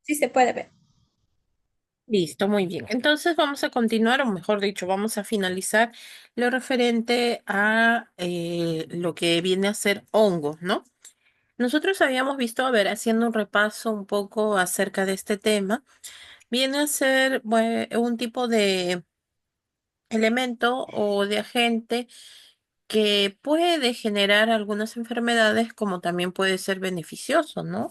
Sí se puede ver. Listo, muy bien. Entonces vamos a continuar, o mejor dicho, vamos a finalizar lo referente a lo que viene a ser hongos, ¿no? Nosotros habíamos visto, a ver, haciendo un repaso un poco acerca de este tema, viene a ser un tipo de elemento o de agente que puede generar algunas enfermedades como también puede ser beneficioso, ¿no?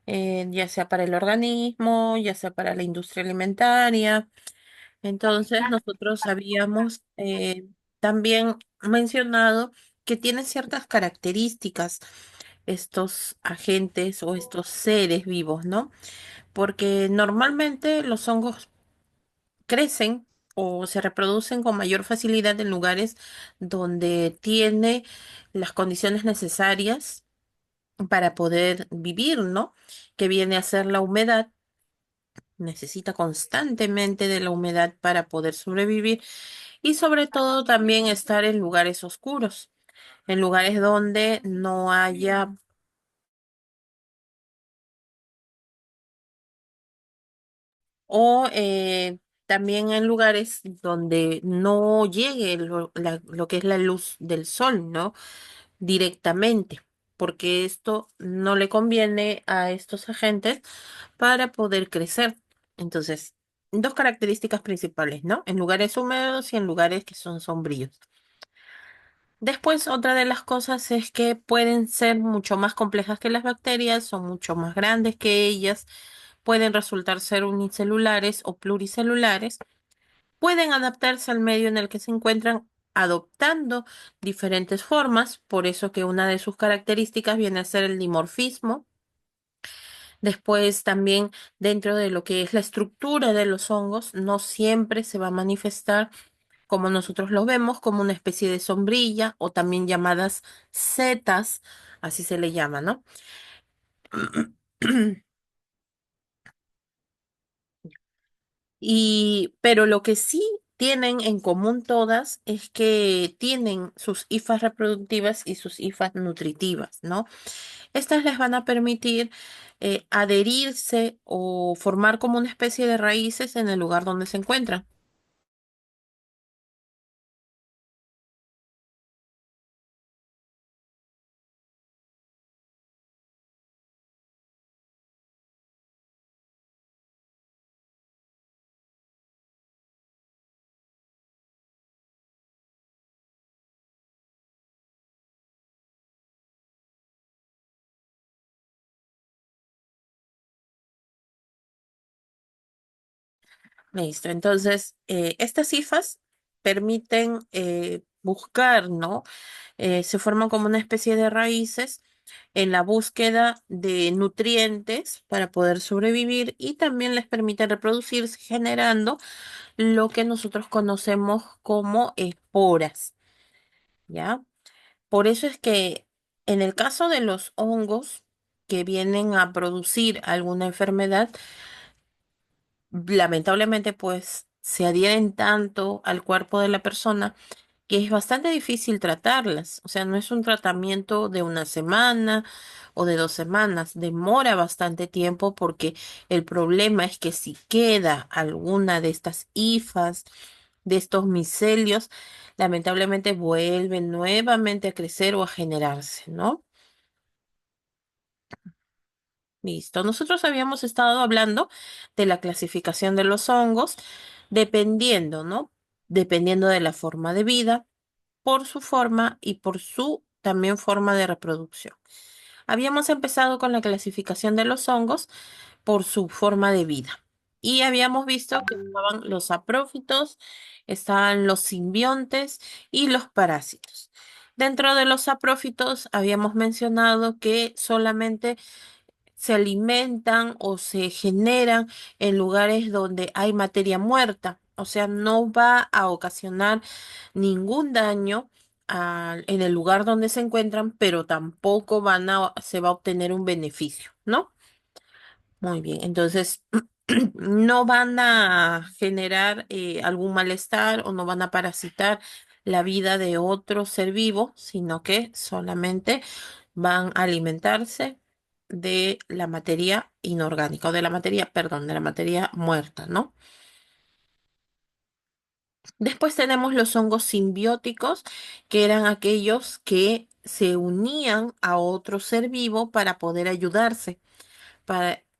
Ya sea para el organismo, ya sea para la industria alimentaria. Entonces, nosotros habíamos también mencionado que tienen ciertas características estos agentes o estos seres vivos, ¿no? Porque normalmente los hongos crecen o se reproducen con mayor facilidad en lugares donde tiene las condiciones necesarias para poder vivir, ¿no? Que viene a ser la humedad. Necesita constantemente de la humedad para poder sobrevivir y sobre todo también estar en lugares oscuros, en lugares donde no haya o también en lugares donde no llegue lo que es la luz del sol, ¿no? Directamente, porque esto no le conviene a estos agentes para poder crecer. Entonces, dos características principales, ¿no? En lugares húmedos y en lugares que son sombríos. Después, otra de las cosas es que pueden ser mucho más complejas que las bacterias, son mucho más grandes que ellas, pueden resultar ser unicelulares o pluricelulares, pueden adaptarse al medio en el que se encuentran adoptando diferentes formas, por eso que una de sus características viene a ser el dimorfismo. Después también dentro de lo que es la estructura de los hongos, no siempre se va a manifestar como nosotros lo vemos, como una especie de sombrilla o también llamadas setas, así se le llama, ¿no? Pero lo que sí tienen en común todas es que tienen sus hifas reproductivas y sus hifas nutritivas, ¿no? Estas les van a permitir adherirse o formar como una especie de raíces en el lugar donde se encuentran. Listo. Entonces, estas cifras permiten buscar, ¿no? Se forman como una especie de raíces en la búsqueda de nutrientes para poder sobrevivir y también les permite reproducirse generando lo que nosotros conocemos como esporas, ¿ya? Por eso es que en el caso de los hongos que vienen a producir alguna enfermedad, lamentablemente pues se adhieren tanto al cuerpo de la persona que es bastante difícil tratarlas. O sea, no es un tratamiento de una semana o de 2 semanas, demora bastante tiempo porque el problema es que si queda alguna de estas hifas, de estos micelios, lamentablemente vuelven nuevamente a crecer o a generarse, ¿no? Listo. Nosotros habíamos estado hablando de la clasificación de los hongos, dependiendo, ¿no? Dependiendo de la forma de vida, por su forma y por su también forma de reproducción. Habíamos empezado con la clasificación de los hongos por su forma de vida. Y habíamos visto que estaban los saprófitos, estaban los simbiontes y los parásitos. Dentro de los saprófitos habíamos mencionado que solamente se alimentan o se generan en lugares donde hay materia muerta. O sea, no va a ocasionar ningún daño en el lugar donde se encuentran, pero tampoco se va a obtener un beneficio, ¿no? Muy bien, entonces no van a generar algún malestar o no van a parasitar la vida de otro ser vivo, sino que solamente van a alimentarse de la materia inorgánica, o de la materia, perdón, de la materia muerta, ¿no? Después tenemos los hongos simbióticos, que eran aquellos que se unían a otro ser vivo para poder ayudarse,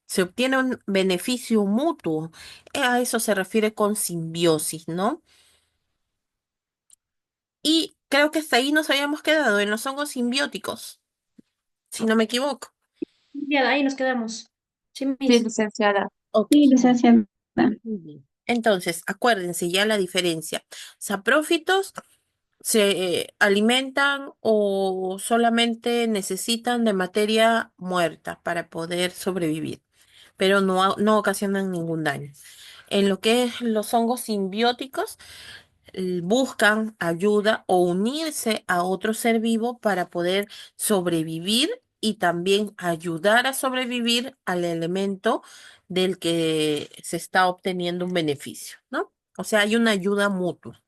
se obtiene un beneficio mutuo. A eso se refiere con simbiosis, ¿no? Y creo que hasta ahí nos habíamos quedado en los hongos simbióticos, si no me equivoco. Ya, ahí nos quedamos. Sí, Sí, Miss. licenciada. Ok. Sí, licenciada. Muy bien. Entonces, acuérdense ya la diferencia. Saprófitos se alimentan o solamente necesitan de materia muerta para poder sobrevivir, pero no ocasionan ningún daño. En lo que es los hongos simbióticos, buscan ayuda o unirse a otro ser vivo para poder sobrevivir y también ayudar a sobrevivir al elemento del que se está obteniendo un beneficio, ¿no? O sea, hay una ayuda mutua.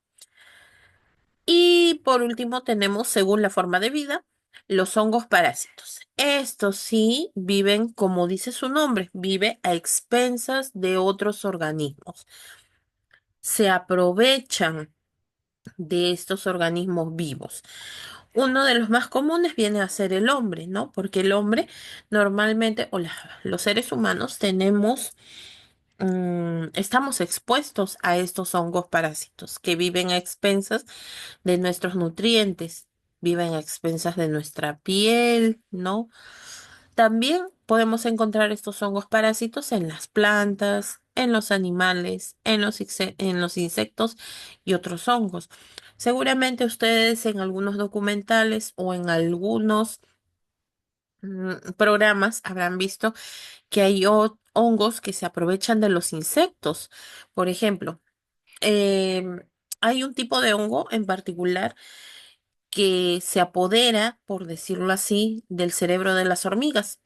Y por último tenemos, según la forma de vida, los hongos parásitos. Estos sí viven, como dice su nombre, vive a expensas de otros organismos. Se aprovechan de estos organismos vivos. Uno de los más comunes viene a ser el hombre, ¿no? Porque el hombre normalmente, los seres humanos tenemos, estamos expuestos a estos hongos parásitos que viven a expensas de nuestros nutrientes, viven a expensas de nuestra piel, ¿no? También podemos encontrar estos hongos parásitos en las plantas, en los animales, en los insectos y otros hongos. Seguramente ustedes en algunos documentales o en algunos programas habrán visto que hay hongos que se aprovechan de los insectos. Por ejemplo, hay un tipo de hongo en particular que se apodera, por decirlo así, del cerebro de las hormigas.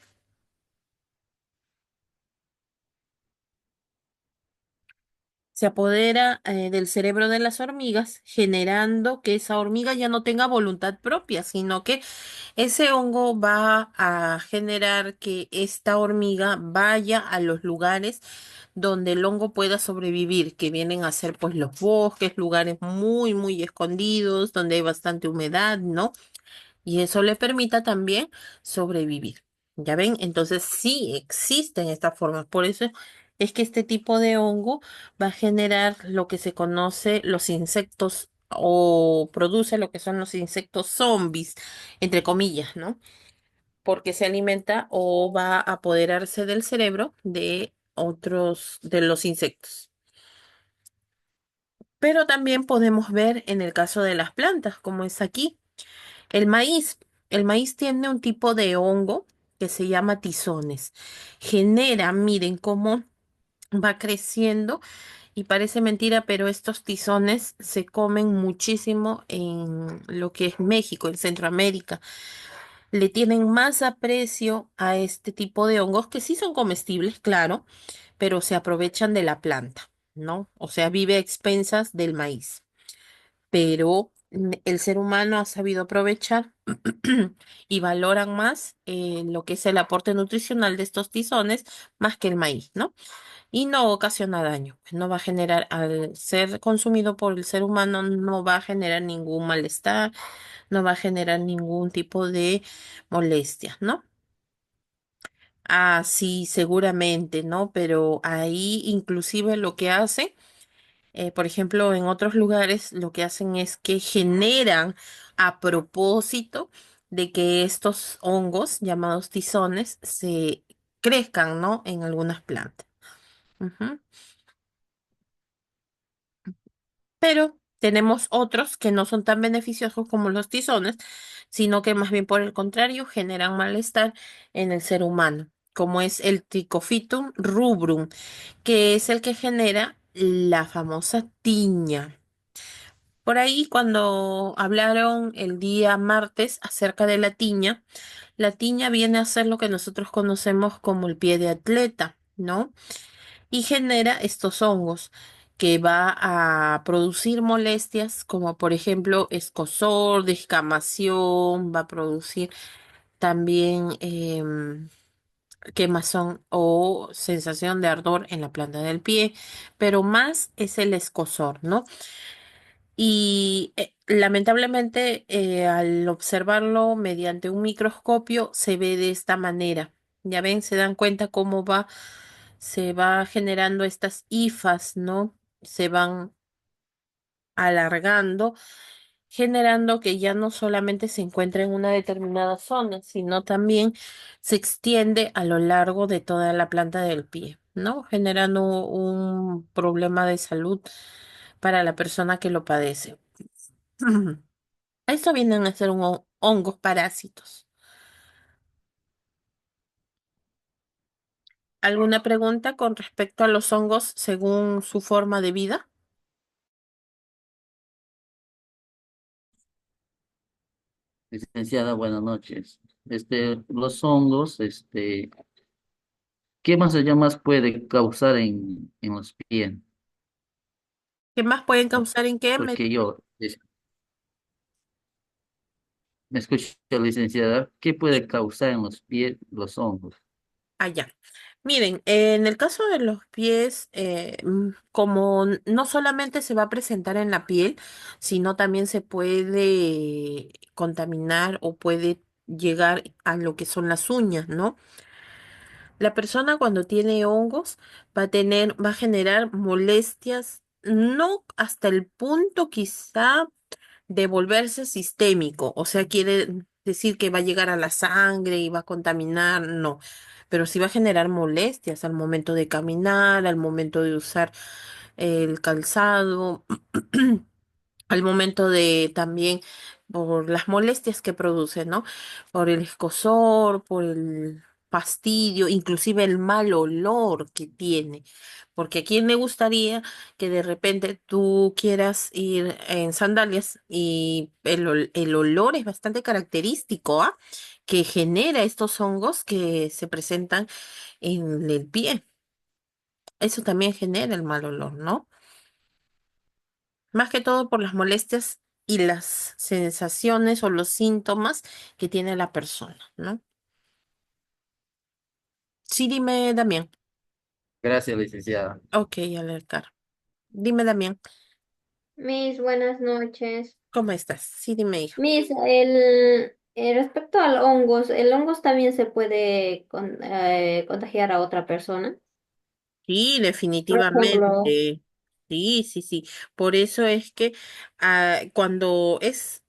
Se apodera del cerebro de las hormigas, generando que esa hormiga ya no tenga voluntad propia, sino que ese hongo va a generar que esta hormiga vaya a los lugares donde el hongo pueda sobrevivir, que vienen a ser pues los bosques, lugares muy, muy escondidos, donde hay bastante humedad, ¿no? Y eso le permita también sobrevivir. ¿Ya ven? Entonces sí existen estas formas. Por eso es que este tipo de hongo va a generar lo que se conoce los insectos o produce lo que son los insectos zombies, entre comillas, ¿no? Porque se alimenta o va a apoderarse del cerebro de otros, de los insectos. Pero también podemos ver en el caso de las plantas, como es aquí. El maíz. El maíz tiene un tipo de hongo que se llama tizones. Genera, miren cómo va creciendo y parece mentira, pero estos tizones se comen muchísimo en lo que es México, en Centroamérica. Le tienen más aprecio a este tipo de hongos que sí son comestibles, claro, pero se aprovechan de la planta, ¿no? O sea, vive a expensas del maíz, pero el ser humano ha sabido aprovechar y valoran más lo que es el aporte nutricional de estos tizones más que el maíz, ¿no? Y no ocasiona daño, pues no va a generar, al ser consumido por el ser humano, no va a generar ningún malestar, no va a generar ningún tipo de molestia, ¿no? Ah, sí, seguramente, ¿no? Pero ahí inclusive lo que hace por ejemplo, en otros lugares lo que hacen es que generan a propósito de que estos hongos llamados tizones se crezcan, ¿no? En algunas plantas. Ujú. Pero tenemos otros que no son tan beneficiosos como los tizones, sino que más bien por el contrario generan malestar en el ser humano, como es el Trichophytum rubrum, que es el que genera la famosa tiña. Por ahí, cuando hablaron el día martes acerca de la tiña viene a ser lo que nosotros conocemos como el pie de atleta, ¿no? Y genera estos hongos que va a producir molestias como por ejemplo escozor, descamación, va a producir también quemazón o sensación de ardor en la planta del pie, pero más es el escozor, ¿no? Y lamentablemente al observarlo mediante un microscopio se ve de esta manera. Ya ven, se dan cuenta cómo se va generando estas hifas, ¿no? Se van alargando, generando que ya no solamente se encuentra en una determinada zona, sino también se extiende a lo largo de toda la planta del pie, ¿no? Generando un problema de salud para la persona que lo padece. Esto vienen a ser hongos parásitos. ¿Alguna pregunta con respecto a los hongos según su forma de vida? Licenciada, buenas noches. Los hongos, ¿qué más allá más puede causar en los pies? ¿Qué más pueden causar en qué? Porque me escucha, licenciada, ¿qué puede causar en los pies los hongos? Allá. Miren, en el caso de los pies, como no solamente se va a presentar en la piel, sino también se puede contaminar o puede llegar a lo que son las uñas, ¿no? La persona cuando tiene hongos va a generar molestias, no hasta el punto quizá de volverse sistémico, o sea, quiere decir que va a llegar a la sangre y va a contaminar, no, pero sí va a generar molestias al momento de caminar, al momento de usar el calzado, al momento de también por las molestias que produce, ¿no? Por el escozor, por el fastidio, inclusive el mal olor que tiene. Porque a quién le gustaría que de repente tú quieras ir en sandalias y el olor es bastante característico, ¿ah? Que genera estos hongos que se presentan en el pie. Eso también genera el mal olor, ¿no? Más que todo por las molestias y las sensaciones o los síntomas que tiene la persona, ¿no? Sí, dime, Damián. Gracias, licenciada. Ok, alertar. Dime, Damián, Mis buenas noches. ¿cómo estás? Sí, dime, hijo. Respecto al hongos, ¿el hongos también se puede contagiar a otra persona? Sí, Por ejemplo, definitivamente. Sí, sí, sí. Por eso es que cuando es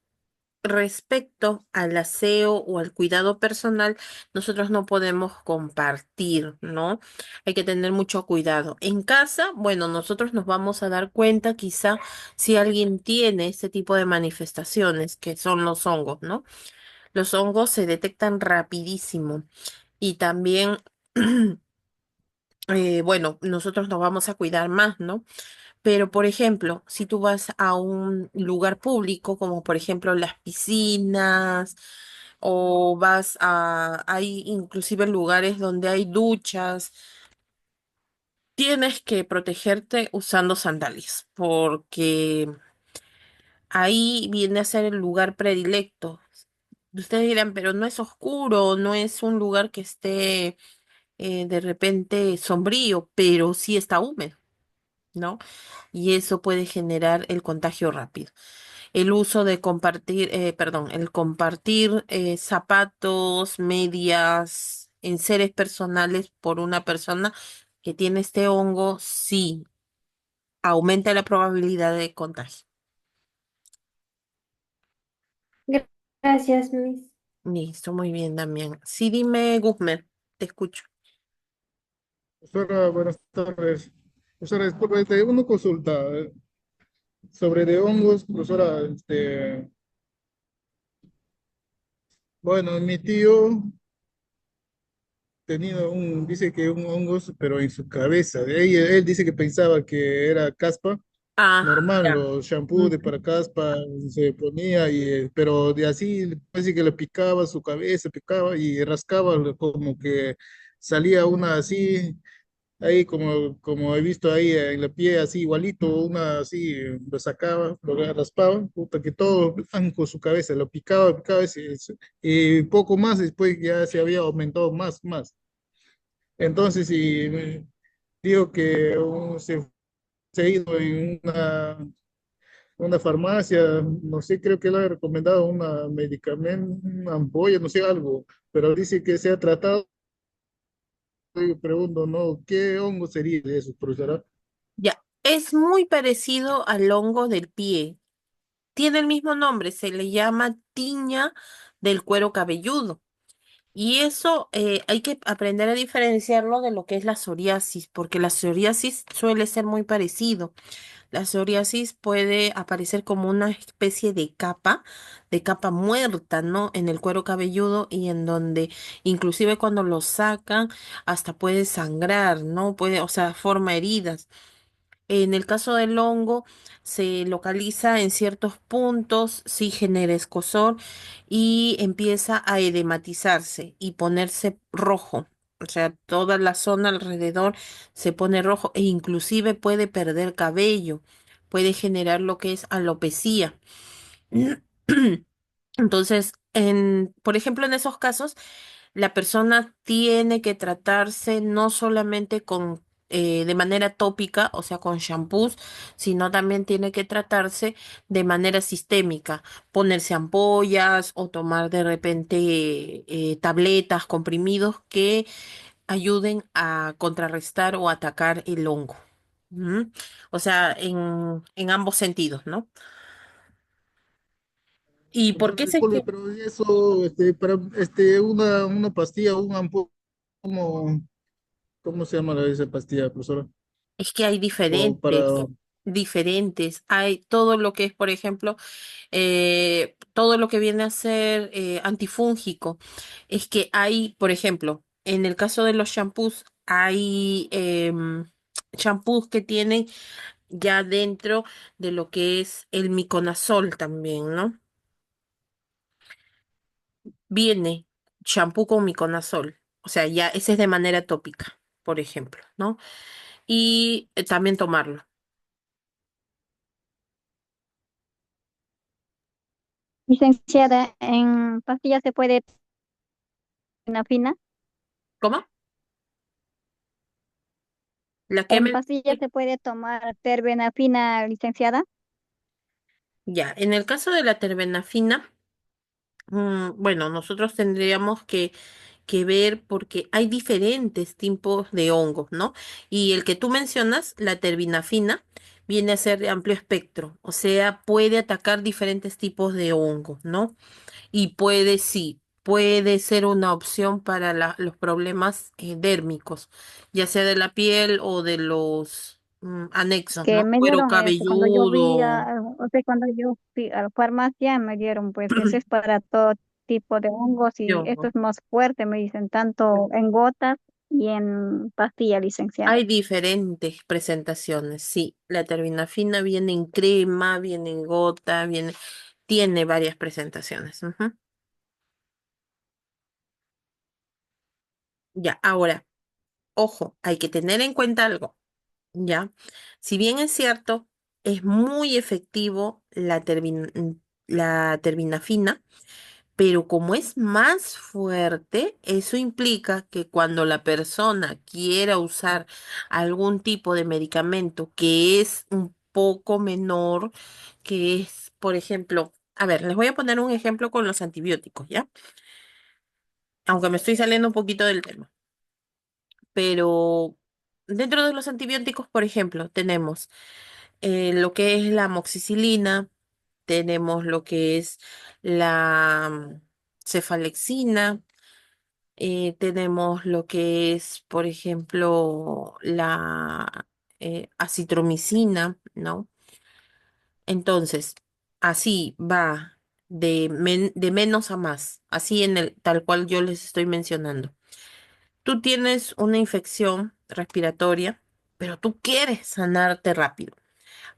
respecto al aseo o al cuidado personal, nosotros no podemos compartir, ¿no? Hay que tener mucho cuidado. En casa, bueno, nosotros nos vamos a dar cuenta quizá si alguien tiene este tipo de manifestaciones, que son los hongos, ¿no? Los hongos se detectan rapidísimo y también, bueno, nosotros nos vamos a cuidar más, ¿no? Pero, por ejemplo, si tú vas a un lugar público, como por ejemplo las piscinas, o hay inclusive lugares donde hay duchas, tienes que protegerte usando sandalias, porque ahí viene a ser el lugar predilecto. Ustedes dirán, pero no es oscuro, no es un lugar que esté de repente sombrío, pero sí está húmedo, ¿no? Y eso puede generar el contagio rápido. El uso de compartir, perdón, el compartir zapatos, medias, enseres personales por una persona que tiene este hongo, sí, aumenta la probabilidad de contagio. gracias, Miss. Listo, muy bien, Damián. Sí, dime, Guzmán, te escucho. Profesora, buenas tardes. Profesora, disculpe, una consulta sobre de hongos, profesora. Bueno, mi tío tenía dice que un hongos, pero en su cabeza. Él dice que pensaba que era caspa, Ah, normal, ya. los shampoos de Ujú. para caspa se ponía, pero de así, parece que le picaba su cabeza, picaba y rascaba, como que salía una así. Ahí como he visto ahí en la pie así igualito, una así, lo sacaba, lo raspaba, puta que todo con su cabeza, lo picaba, y poco más, después ya se había aumentado más. Entonces, si digo que se ha ido en una farmacia, no sé, creo que le ha recomendado una medicamento, una ampolla, no sé, algo, pero dice que se ha tratado, y pregunto, ¿no? ¿Qué hongo sería de eso, profesora? Ya, es muy parecido al hongo del pie. Tiene el mismo nombre, se le llama tiña del cuero cabelludo. Y eso hay que aprender a diferenciarlo de lo que es la psoriasis, porque la psoriasis suele ser muy parecido. La psoriasis puede aparecer como una especie de capa muerta, ¿no? En el cuero cabelludo y en donde inclusive cuando lo sacan hasta puede sangrar, ¿no? Puede, o sea, forma heridas. En el caso del hongo, se localiza en ciertos puntos, sí genera escozor y empieza a edematizarse y ponerse rojo. O sea, toda la zona alrededor se pone rojo e inclusive puede perder cabello, puede generar lo que es alopecia. Entonces, por ejemplo, en esos casos, la persona tiene que tratarse no solamente de manera tópica, o sea, con shampoos, sino también tiene que tratarse de manera sistémica, ponerse ampollas o tomar de repente tabletas, comprimidos que ayuden a contrarrestar o atacar el hongo. ¿Mm? O sea, en ambos sentidos, ¿no? ¿Y por qué Profesora, se... disculpe, pero eso, para, una pastilla, un ampolla, ¿cómo, cómo se llama esa pastilla, profesora? Es que hay O diferentes, para, diferentes. Hay todo lo que es, por ejemplo, todo lo que viene a ser antifúngico. Es que hay, por ejemplo, en el caso de los shampoos, hay shampoos que tienen ya dentro de lo que es el miconazol también, ¿no? Viene shampoo con miconazol. O sea, ya ese es de manera tópica, por ejemplo, ¿no? Y también tomarlo. Licenciada, en pastillas se puede fina. ¿Cómo? La que En me... pastillas se puede tomar terbenafina, licenciada. Ya, en el caso de la terbenafina, bueno, nosotros tendríamos que ver porque hay diferentes tipos de hongos, ¿no? Y el que tú mencionas, la terbinafina, viene a ser de amplio espectro, o sea, puede atacar diferentes tipos de hongos, ¿no? Y puede, sí, puede ser una opción para los problemas dérmicos, ya sea de la piel o de los anexos, Que ¿no? me Cuero dieron eso cuando yo vi, cabelludo. o sea, cuando yo fui a la farmacia, me dieron, pues, ese es para todo tipo de hongos y esto Yo. es más fuerte, me dicen, tanto en gotas y en pastilla, licenciada. Hay diferentes presentaciones, sí. La terbinafina viene en crema, viene en gota, tiene varias presentaciones. Ujú. Ya, ahora, ojo, hay que tener en cuenta algo, ¿ya? Si bien es cierto, es muy efectivo la terbinafina, pero como es más fuerte, eso implica que cuando la persona quiera usar algún tipo de medicamento que es un poco menor, que es, por ejemplo, a ver, les voy a poner un ejemplo con los antibióticos, ¿ya? Aunque me estoy saliendo un poquito del tema, pero dentro de los antibióticos, por ejemplo, tenemos lo que es la amoxicilina, tenemos lo que es la cefalexina. Tenemos lo que es, por ejemplo, la acitromicina, ¿no? Entonces, así va de menos a más, así en el tal cual yo les estoy mencionando. Tú tienes una infección respiratoria, pero tú quieres sanarte rápido.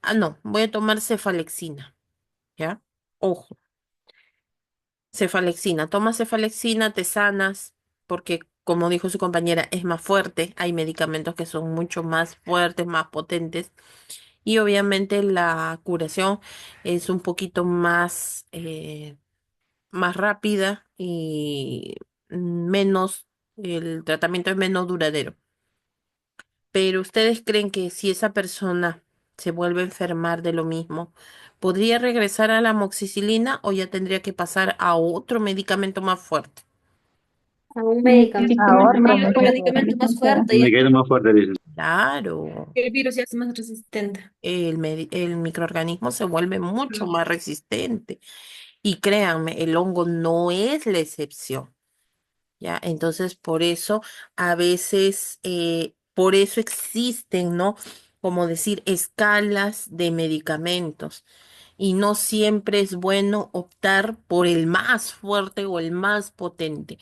Ah, no, voy a tomar cefalexina, ¿ya? Ojo. Cefalexina, toma cefalexina, te sanas, porque como dijo su compañera, es más fuerte. Hay medicamentos que son mucho más fuertes, más potentes. Y obviamente la curación es un poquito más rápida y menos el tratamiento es menos duradero. Pero ¿ustedes creen que si esa persona se vuelve a enfermar de lo mismo, podría regresar a la amoxicilina o ya tendría que pasar a otro medicamento más fuerte? A un A medicamento, otro, otro mejor, medicamento más licenciada. fuerte, ya Más fuerte, dice. Claro, que el virus ya es más resistente. el microorganismo se vuelve mucho más resistente. Y créanme, el hongo no es la excepción. ¿Ya? Entonces, por eso a veces, por eso existen, ¿no? Como decir, escalas de medicamentos. Y no siempre es bueno optar por el más fuerte o el más potente,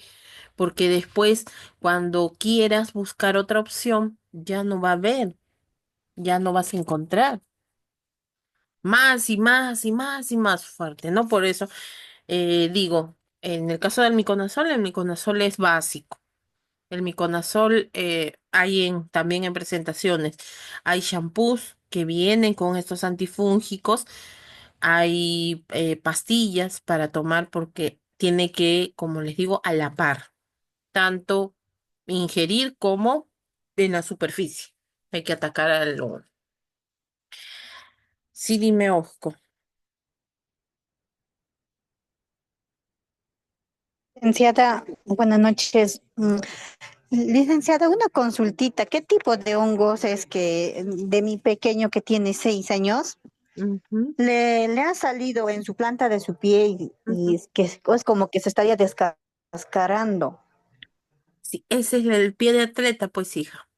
porque después, cuando quieras buscar otra opción, ya no va a haber, ya no vas a encontrar más y más y más y más fuerte, ¿no? Por eso digo, en el caso del miconazol, el miconazol es básico. El miconazol hay también en presentaciones. Hay shampoos que vienen con estos antifúngicos. Hay pastillas para tomar porque tiene que, como les digo, a la par, tanto ingerir como en la superficie. Hay que atacar al hongo. Sí, dime, Osco. Licenciada, buenas noches. Licenciada, una consultita. ¿Qué tipo de hongos es que de mi pequeño que tiene 6 años Ujú, le ha salido en su planta de su pie y ujú. es como que se estaría descascarando? Sí, ese es el pie de atleta, pues hija.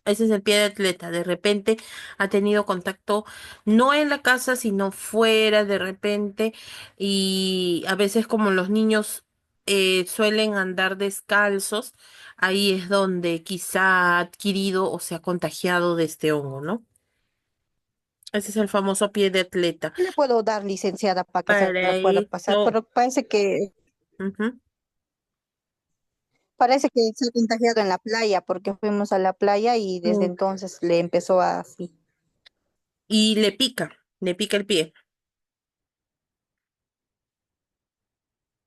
Ese es el pie de atleta. De repente ha tenido contacto no en la casa, sino fuera de repente. Y a veces como los niños suelen andar descalzos, ahí es donde quizá ha adquirido o se ha contagiado de este hongo, ¿no? Ese es el famoso pie de atleta. ¿Qué le puedo dar, licenciada, para que se Para lo pueda pasar? esto, Pero ujú. parece que se ha contagiado en la playa, porque fuimos a la playa y desde Mm. entonces le empezó a así. Y le pica el pie.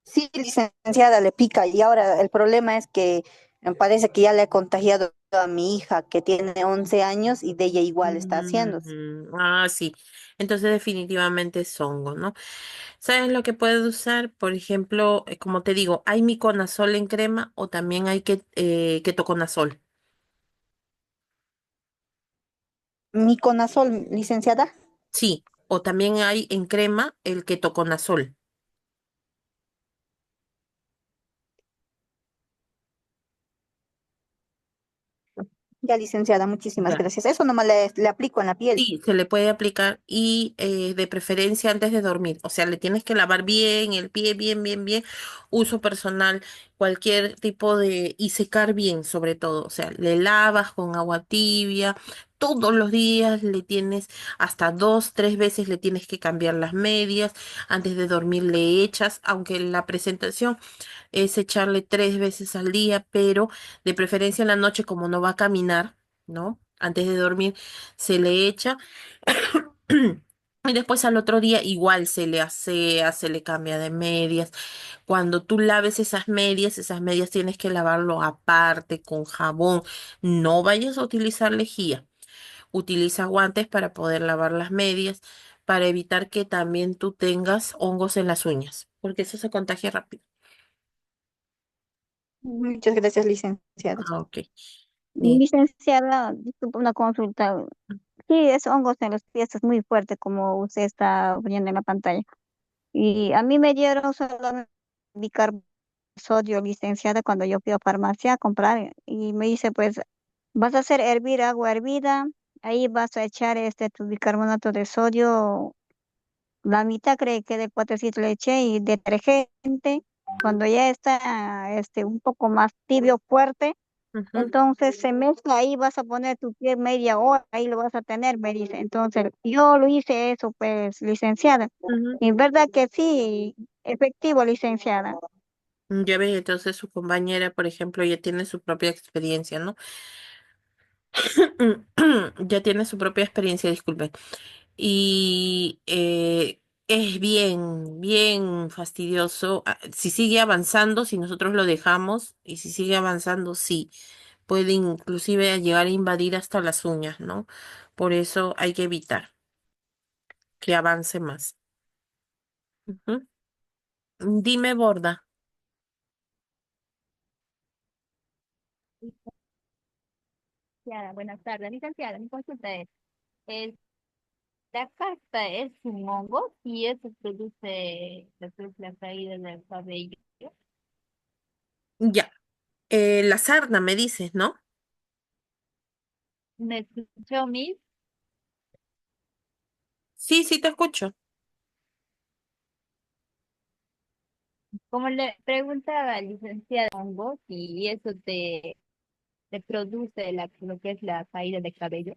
Sí, licenciada, le pica. Y ahora el problema es que me parece que ya le ha contagiado a mi hija, que tiene 11 años, y de ella igual está haciéndose. Ah, sí. Entonces definitivamente es hongo, ¿no? ¿Sabes lo que puedes usar? Por ejemplo, como te digo, hay miconazol en crema o también hay ketoconazol. Miconazol, licenciada. Sí, o también hay en crema el ketoconazol. Ya, licenciada, muchísimas Ya. gracias. Eso nomás le aplico en la piel. Sí, se le puede aplicar y de preferencia antes de dormir. O sea, le tienes que lavar bien el pie, bien, bien, bien. Uso personal, cualquier tipo de... y secar bien sobre todo. O sea, le lavas con agua tibia. Todos los días le tienes, hasta 2, 3 veces le tienes que cambiar las medias. Antes de dormir le echas, aunque la presentación es echarle 3 veces al día, pero de preferencia en la noche como no va a caminar, ¿no? Antes de dormir se le echa y después al otro día igual se le asea, se le cambia de medias. Cuando tú laves esas medias tienes que lavarlo aparte con jabón. No vayas a utilizar lejía. Utiliza guantes para poder lavar las medias, para evitar que también tú tengas hongos en las uñas, porque eso se contagia rápido. Muchas gracias, licenciada. Ah, ok. Bien. Licenciada, disculpe una consulta. Sí, es hongos en los pies, es muy fuerte, como usted está viendo en la pantalla. Y a mí me dieron solamente bicarbonato de sodio, licenciada, cuando yo fui a farmacia a comprar. Y me dice, pues, vas a hacer hervir agua hervida, ahí vas a echar tu bicarbonato de sodio, la mitad cree que de potecito le eché y detergente. Cuando ya está un poco más tibio, fuerte, Ujú, entonces se mezcla ahí, vas a poner tu pie media hora, ahí lo vas a tener, me dice. Entonces yo lo hice eso, pues, licenciada. ujú. Y verdad que sí, efectivo, licenciada. Ya ves, entonces su compañera, por ejemplo, ya tiene su propia experiencia, ¿no? Ya tiene su propia experiencia, disculpe. Y Es bien, bien fastidioso. Si sigue avanzando, si nosotros lo dejamos, y si sigue avanzando, sí, puede inclusive llegar a invadir hasta las uñas, ¿no? Por eso hay que evitar que avance más. Ujú. Dime, Borda. Licenciada, buenas tardes. Licenciada, mi consulta es, ¿la caspa es un hongo y eso produce la caída del cabello? Ya. La sarna, me dices, ¿no? ¿Me escuchó, Miss? Sí, sí, te escucho. Como le preguntaba al licenciado hongo y eso te produce lo que es la caída de cabello.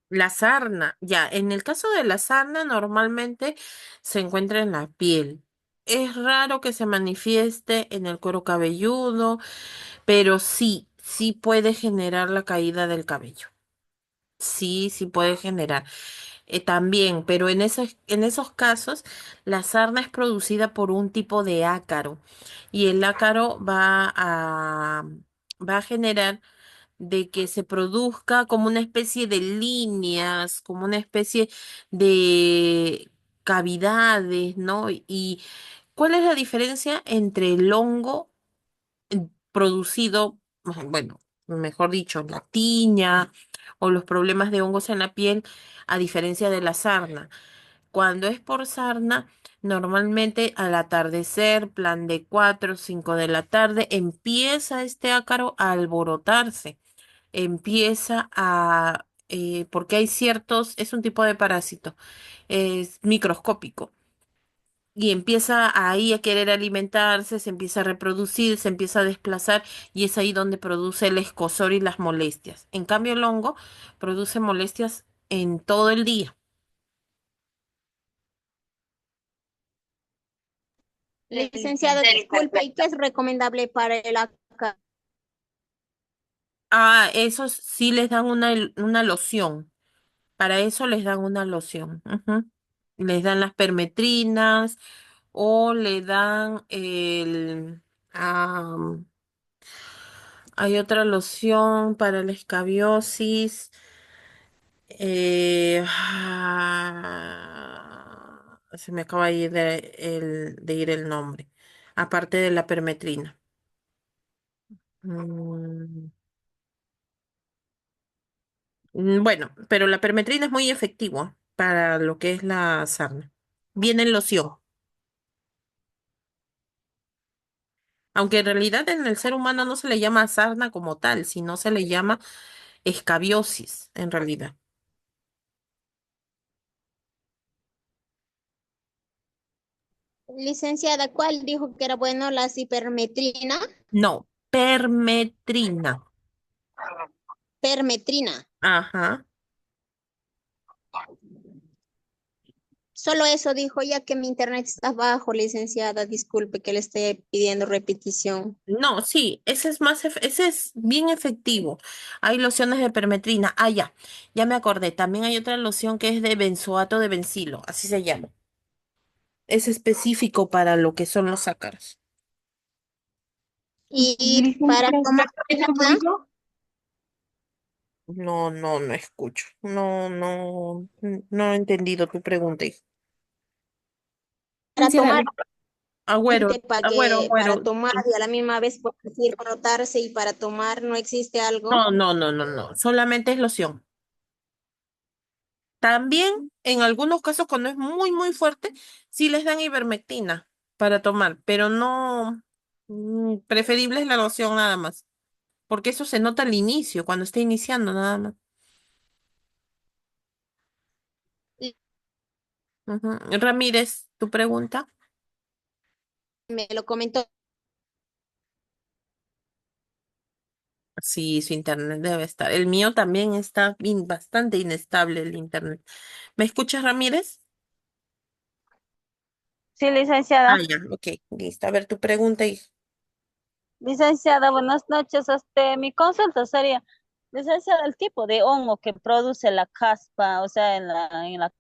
La sarna, ya, en el caso de la sarna normalmente se encuentra en la piel. Es raro que se manifieste en el cuero cabelludo, pero sí, sí puede generar la caída del cabello. Sí, sí puede generar. También, pero en esos casos la sarna es producida por un tipo de ácaro y el ácaro va a generar de que se produzca como una especie de líneas, como una especie de cavidades, ¿no? ¿Y cuál es la diferencia entre el hongo producido, bueno, mejor dicho, la tiña o los problemas de hongos en la piel, a diferencia de la sarna? Cuando es por sarna, normalmente al atardecer, plan de 4 o 5 de la tarde, empieza este ácaro a alborotarse, empieza porque hay ciertos, es un tipo de parásito, es microscópico, y empieza ahí a querer alimentarse, se empieza a reproducir, se empieza a desplazar, y es ahí donde produce el escozor y las molestias. En cambio, el hongo produce molestias en todo el día. Licenciada, disculpe, ¿y qué es recomendable para el acá? Esos sí les dan una loción. Para eso les dan una loción. Ujú. Les dan las permetrinas o le dan ah, hay otra loción para la escabiosis. Se me acaba de ir de ir el nombre. Aparte de la permetrina. Mm, bueno, pero la permetrina es muy efectiva para lo que es la sarna. Viene en loción. Aunque en realidad en el ser humano no se le llama sarna como tal, sino se le llama escabiosis, en realidad. Licenciada, ¿cuál dijo que era bueno la cipermetrina? No, permetrina. Permetrina. Ajá. Solo eso dijo, ya que mi internet está bajo, licenciada. Disculpe que le esté pidiendo repetición. No, sí, ese es bien efectivo. Hay lociones de permetrina. Ya me acordé. También hay otra loción que es de benzoato de bencilo, así se llama. Es específico para lo que son los ácaros. Y para Licenciada, ¿me tomar, escucha un poquito? No, no, no escucho. No, no, no he entendido tu pregunta, hijo. para Licenciada, tomar, Agüero, agüero, para agüero. tomar y a la misma vez por decir frotarse y para tomar, ¿no existe algo? No, no, no, no, no. Solamente es loción. También, en algunos casos, cuando es muy, muy fuerte, sí les dan ivermectina para tomar, pero no, preferible es la loción nada más, porque eso se nota al inicio, cuando está iniciando nada más. Y Ujú. Ramírez, ¿tu pregunta? me lo comentó. Sí, su internet debe estar. El mío también está bastante inestable el internet. ¿Me escuchas, Ramírez? Sí, licenciada. Ya, ok, listo. A ver, tu pregunta, hija. Licenciada, buenas noches. Mi consulta sería, licenciada, el tipo de hongo que produce la caspa, o sea, en la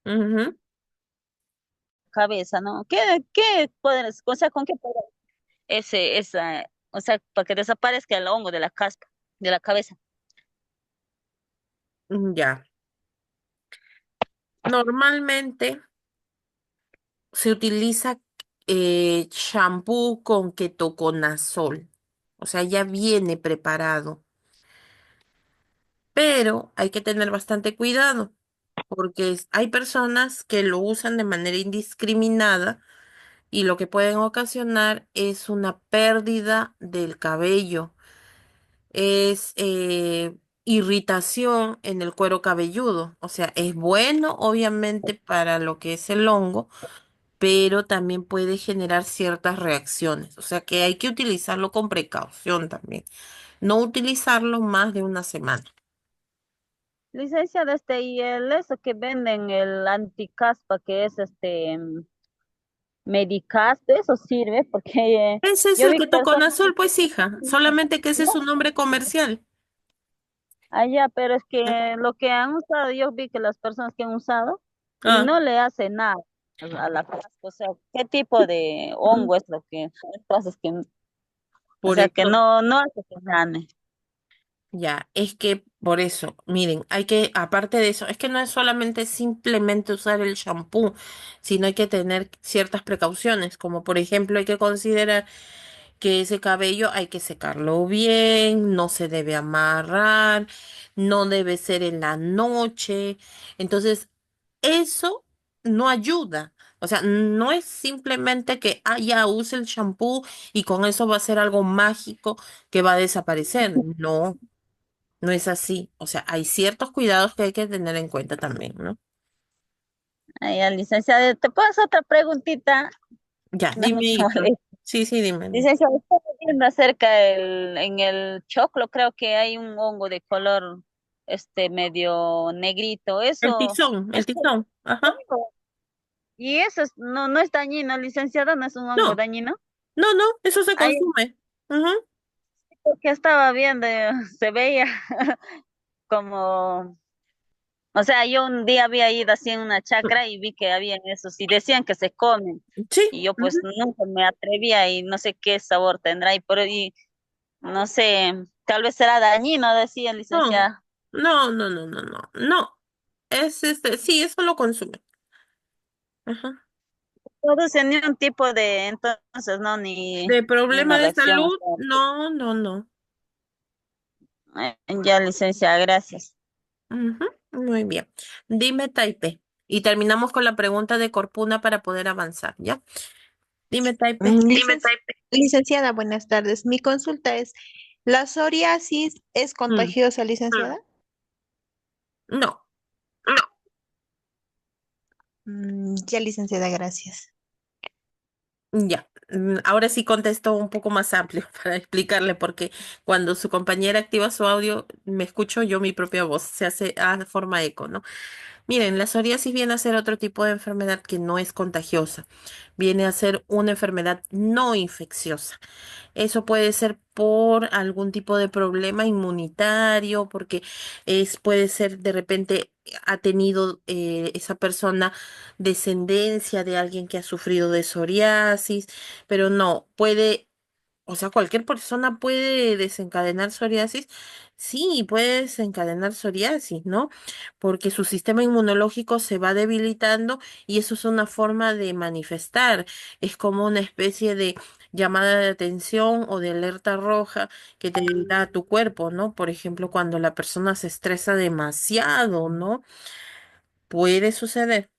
Ujú. cabeza, ¿no? ¿Qué poderes, o sea, con qué poder o sea, para que desaparezca el hongo de la caspa, de la cabeza? Ya. Normalmente se utiliza shampoo con ketoconazol. O sea, ya viene preparado. Pero hay que tener bastante cuidado porque hay personas que lo usan de manera indiscriminada y lo que pueden ocasionar es una pérdida del cabello, es irritación en el cuero cabelludo. O sea, es bueno obviamente para lo que es el hongo, pero también puede generar ciertas reacciones. O sea que hay que utilizarlo con precaución también. No utilizarlo más de una semana. Licenciada, y el eso que venden, el anticaspa, que es Medicasp, eso sirve, porque Ese es yo el vi personas que ketoconazol, pues hija, solamente que ese es su nombre comercial. allá, pero es Ah, que lo que han usado, yo vi que las personas que han usado y ah, no le hace nada a la caspa. O sea, ¿qué tipo de mm, hongo es lo que entonces que, o por sea, que eso, no hace que gane? ya, es que por eso, miren, hay que, aparte de eso, es que no es solamente simplemente usar el shampoo, sino hay que tener ciertas precauciones, como por ejemplo hay que considerar que ese cabello hay que secarlo bien, no se debe amarrar, no debe ser en la noche. Entonces, eso no ayuda. O sea, no es simplemente que, ya use el shampoo y con eso va a ser algo mágico que va a desaparecer. No, no es así. O sea, hay ciertos cuidados que hay que tener en cuenta también, ¿no? Ay, licenciada, ¿te puedo hacer otra preguntita? Ya, No es dime, mucho hija. molestia. Sí, sí, dime. Licenciada, estoy viendo acerca en el choclo, creo que hay un hongo de color medio negrito. Eso El es tizón. Ajá. dañino. Y eso no es dañino, licenciada, no es un hongo No, dañino. no, no, eso se Ahí consume. Ujú. que estaba viendo, se veía como, o sea, yo un día había ido así en una chacra y vi que habían esos y decían que se comen. Sí. Y yo pues Ujú. nunca me atrevía y no sé qué sabor tendrá y no sé, tal vez será dañino, decía No, licenciada. no, no, no, no, no, no. Es sí, eso lo consume. Ajá. Produce ni un tipo de, entonces, no, De ni problema una de reacción. O salud, no, no, no. ya, licenciada, gracias. Ujú. Muy bien. Dime, Taipe. Y terminamos con la pregunta de Corpuna para poder avanzar, ¿ya? Dime, Taipe. Licenciada, buenas tardes. Mi consulta es, ¿la psoriasis es Mm, contagiosa, licenciada? No, Ya, licenciada, gracias. ya. Ahora sí contesto un poco más amplio para explicarle, porque cuando su compañera activa su audio, me escucho yo mi propia voz, se hace a forma eco, ¿no? Miren, la psoriasis viene a ser otro tipo de enfermedad que no es contagiosa, viene a ser una enfermedad no infecciosa. Eso puede ser por algún tipo de problema inmunitario, porque puede ser de repente ha tenido esa persona descendencia de alguien que ha sufrido de psoriasis, pero no, puede, o sea, cualquier persona puede desencadenar psoriasis. Sí, puede desencadenar psoriasis, ¿no? Porque su sistema inmunológico se va debilitando y eso es una forma de manifestar. Es como una especie de llamada de atención o de alerta roja que te da tu cuerpo, ¿no? Por ejemplo, cuando la persona se estresa demasiado, ¿no? Puede suceder.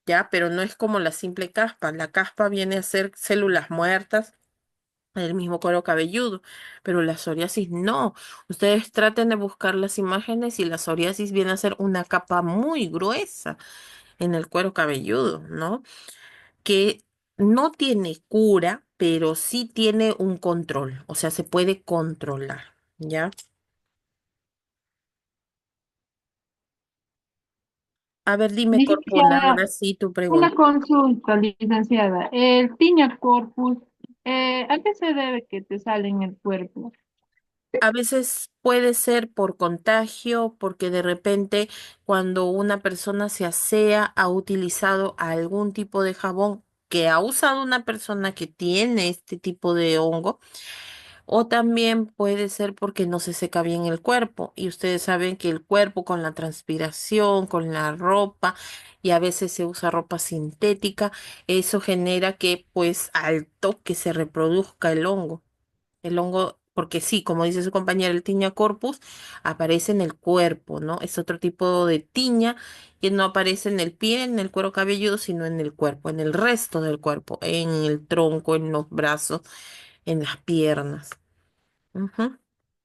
Ya, pero no es como la simple caspa. La caspa viene a ser células muertas el mismo cuero cabelludo, pero la psoriasis no. Ustedes traten de buscar las imágenes y la psoriasis viene a ser una capa muy gruesa en el cuero cabelludo, ¿no? Que no tiene cura, pero sí tiene un control, o sea, se puede controlar, ¿ya? A ver, dime, Corpuna, Licenciada, ahora sí tu una pregunta. consulta, licenciada. El tiña corpus, ¿a qué se debe que te sale en el cuerpo? A veces puede ser por contagio, porque de repente cuando una persona se asea ha utilizado algún tipo de jabón que ha usado una persona que tiene este tipo de hongo, o también puede ser porque no se seca bien el cuerpo. Y ustedes saben que el cuerpo con la transpiración, con la ropa, y a veces se usa ropa sintética, eso genera que pues al toque se reproduzca el hongo. El hongo, porque sí, como dice su compañera, el tiña corpus aparece en el cuerpo, ¿no? Es otro tipo de tiña que no aparece en el pie, en el cuero cabelludo, sino en el cuerpo, en el resto del cuerpo, en el tronco, en los brazos, en las piernas. Ujú.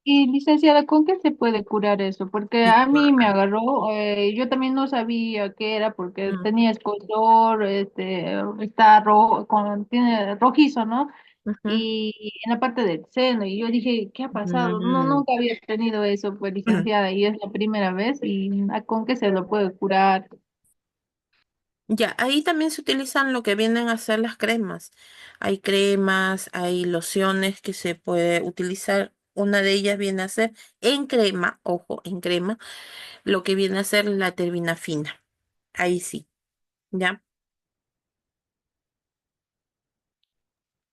Y licenciada, ¿con qué se puede curar eso? Porque Y- a mí me agarró, yo también no sabía qué era porque mm, tenía escozor, está tiene rojizo, ¿no? ujú, Y en la parte del seno, y yo dije, ¿qué ha pasado? No, mm. nunca había tenido eso, pues licenciada, y es la primera vez, y ¿con qué se lo puede curar? Ya, ahí también se utilizan lo que vienen a ser las cremas. Hay cremas, hay lociones que se puede utilizar. Una de ellas viene a ser en crema, ojo, en crema lo que viene a ser la terbinafina. Ahí sí, ¿ya?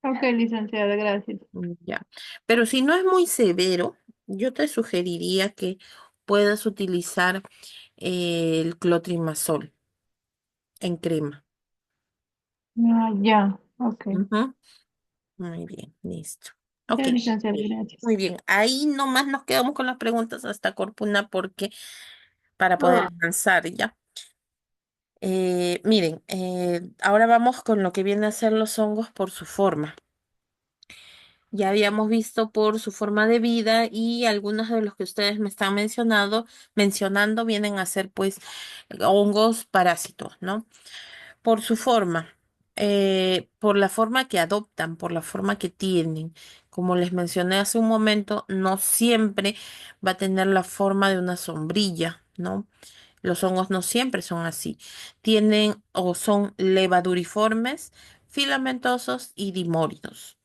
Ok, licenciada, gracias. Ya. Pero si no es muy severo, yo te sugeriría que puedas utilizar el clotrimazol en crema. Ah, ya, ok. Ujú. Muy bien, listo. Ok, Ya, licenciada, gracias. muy bien. Ahí nomás nos quedamos con las preguntas hasta Corpuna porque para poder Ah, avanzar, ¿ya? Miren, ahora vamos con lo que viene a ser los hongos por su forma. Ya habíamos visto por su forma de vida y algunos de los que ustedes me están mencionando vienen a ser pues hongos parásitos, ¿no? Por su forma, por la forma que adoptan, por la forma que tienen. Como les mencioné hace un momento, no siempre va a tener la forma de una sombrilla, ¿no? Los hongos no siempre son así. Tienen o son levaduriformes, filamentosos y dimóricos.